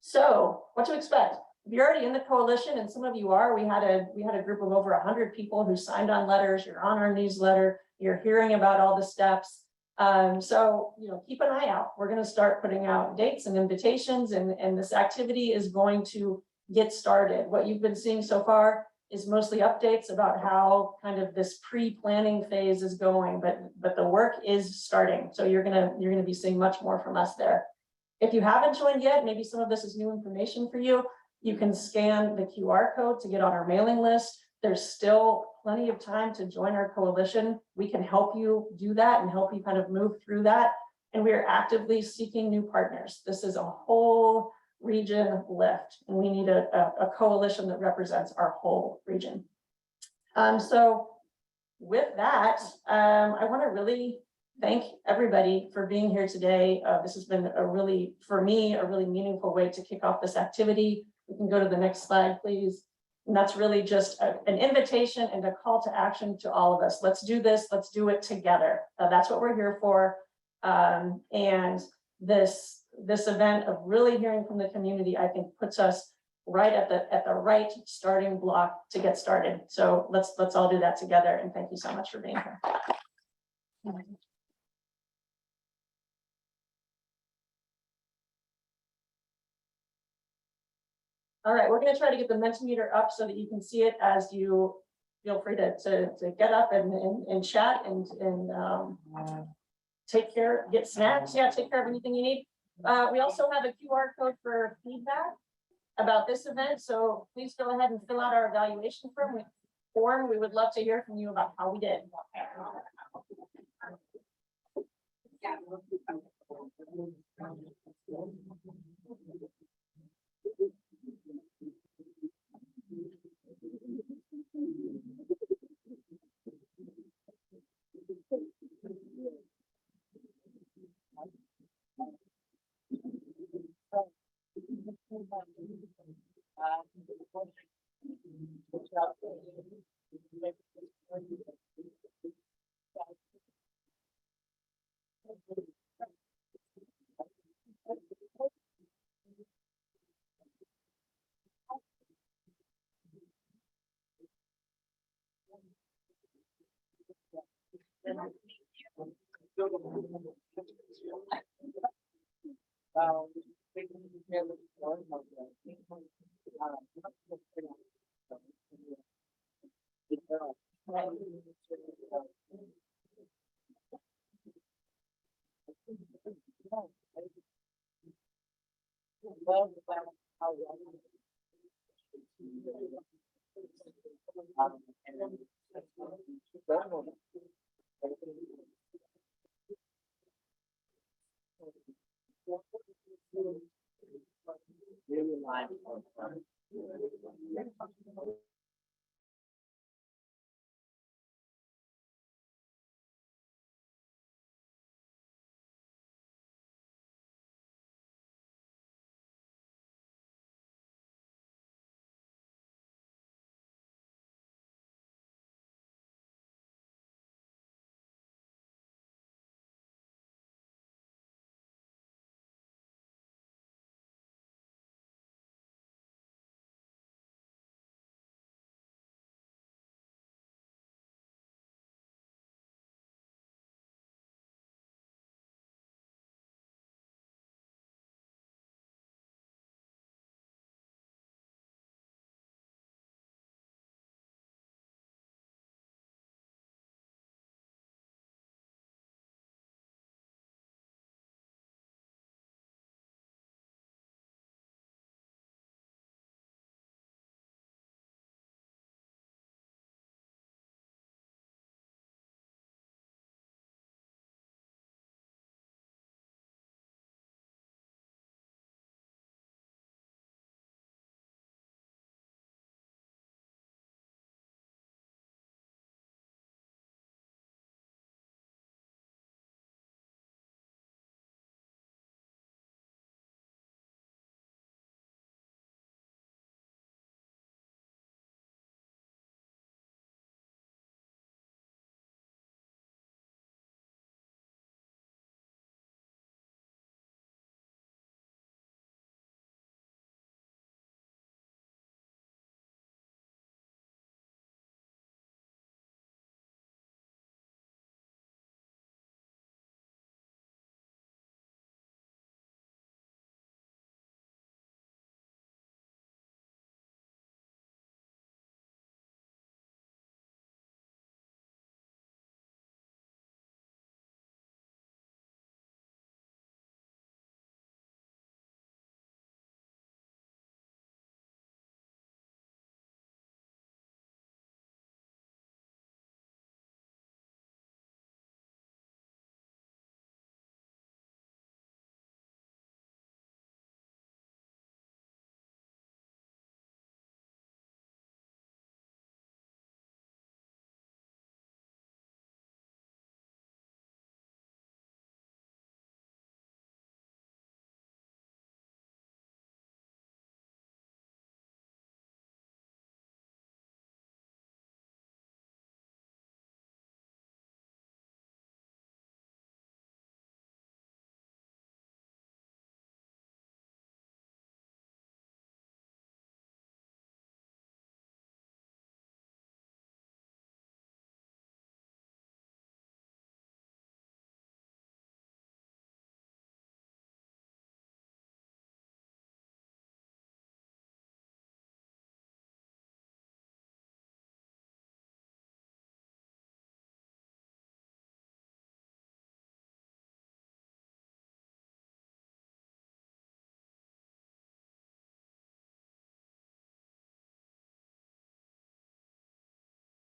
S2: So what to expect? If you're already in the coalition, and some of you are, we had a group of over 100 people who signed on letters. You're on our newsletter. You're hearing about all the steps. So, keep an eye out. We're going to start putting out dates and invitations, and this activity is going to get started. What you've been seeing so far is mostly updates about how kind of this pre-planning phase is going, but the work is starting. So you're gonna be seeing much more from us there. If you haven't joined yet, maybe some of this is new information for you. You can scan the QR code to get on our mailing list. There's still plenty of time to join our coalition. We can help you do that and help you kind of move through that. And we are actively seeking new partners. This is a whole region lift, and we need a coalition that represents our whole region. So with that, I want to really thank everybody for being here today. This has been for me, a really meaningful way to kick off this activity. We can go to the next slide, please. And that's really just an invitation and a call to action to all of us. Let's do this. Let's do it together. That's what we're here for. And this event of really hearing from the community, I think, puts us right at the right starting block to get started. So let's all do that together. And thank you so much for being here. All right, we're going to try to get the Mentimeter up so that you can see it as you feel free to get up and chat and take care, get snacks. Yeah, take care of anything you need. We also have a QR code for feedback about this event. So please go ahead and fill out our evaluation form. We would love to hear from you about how we did.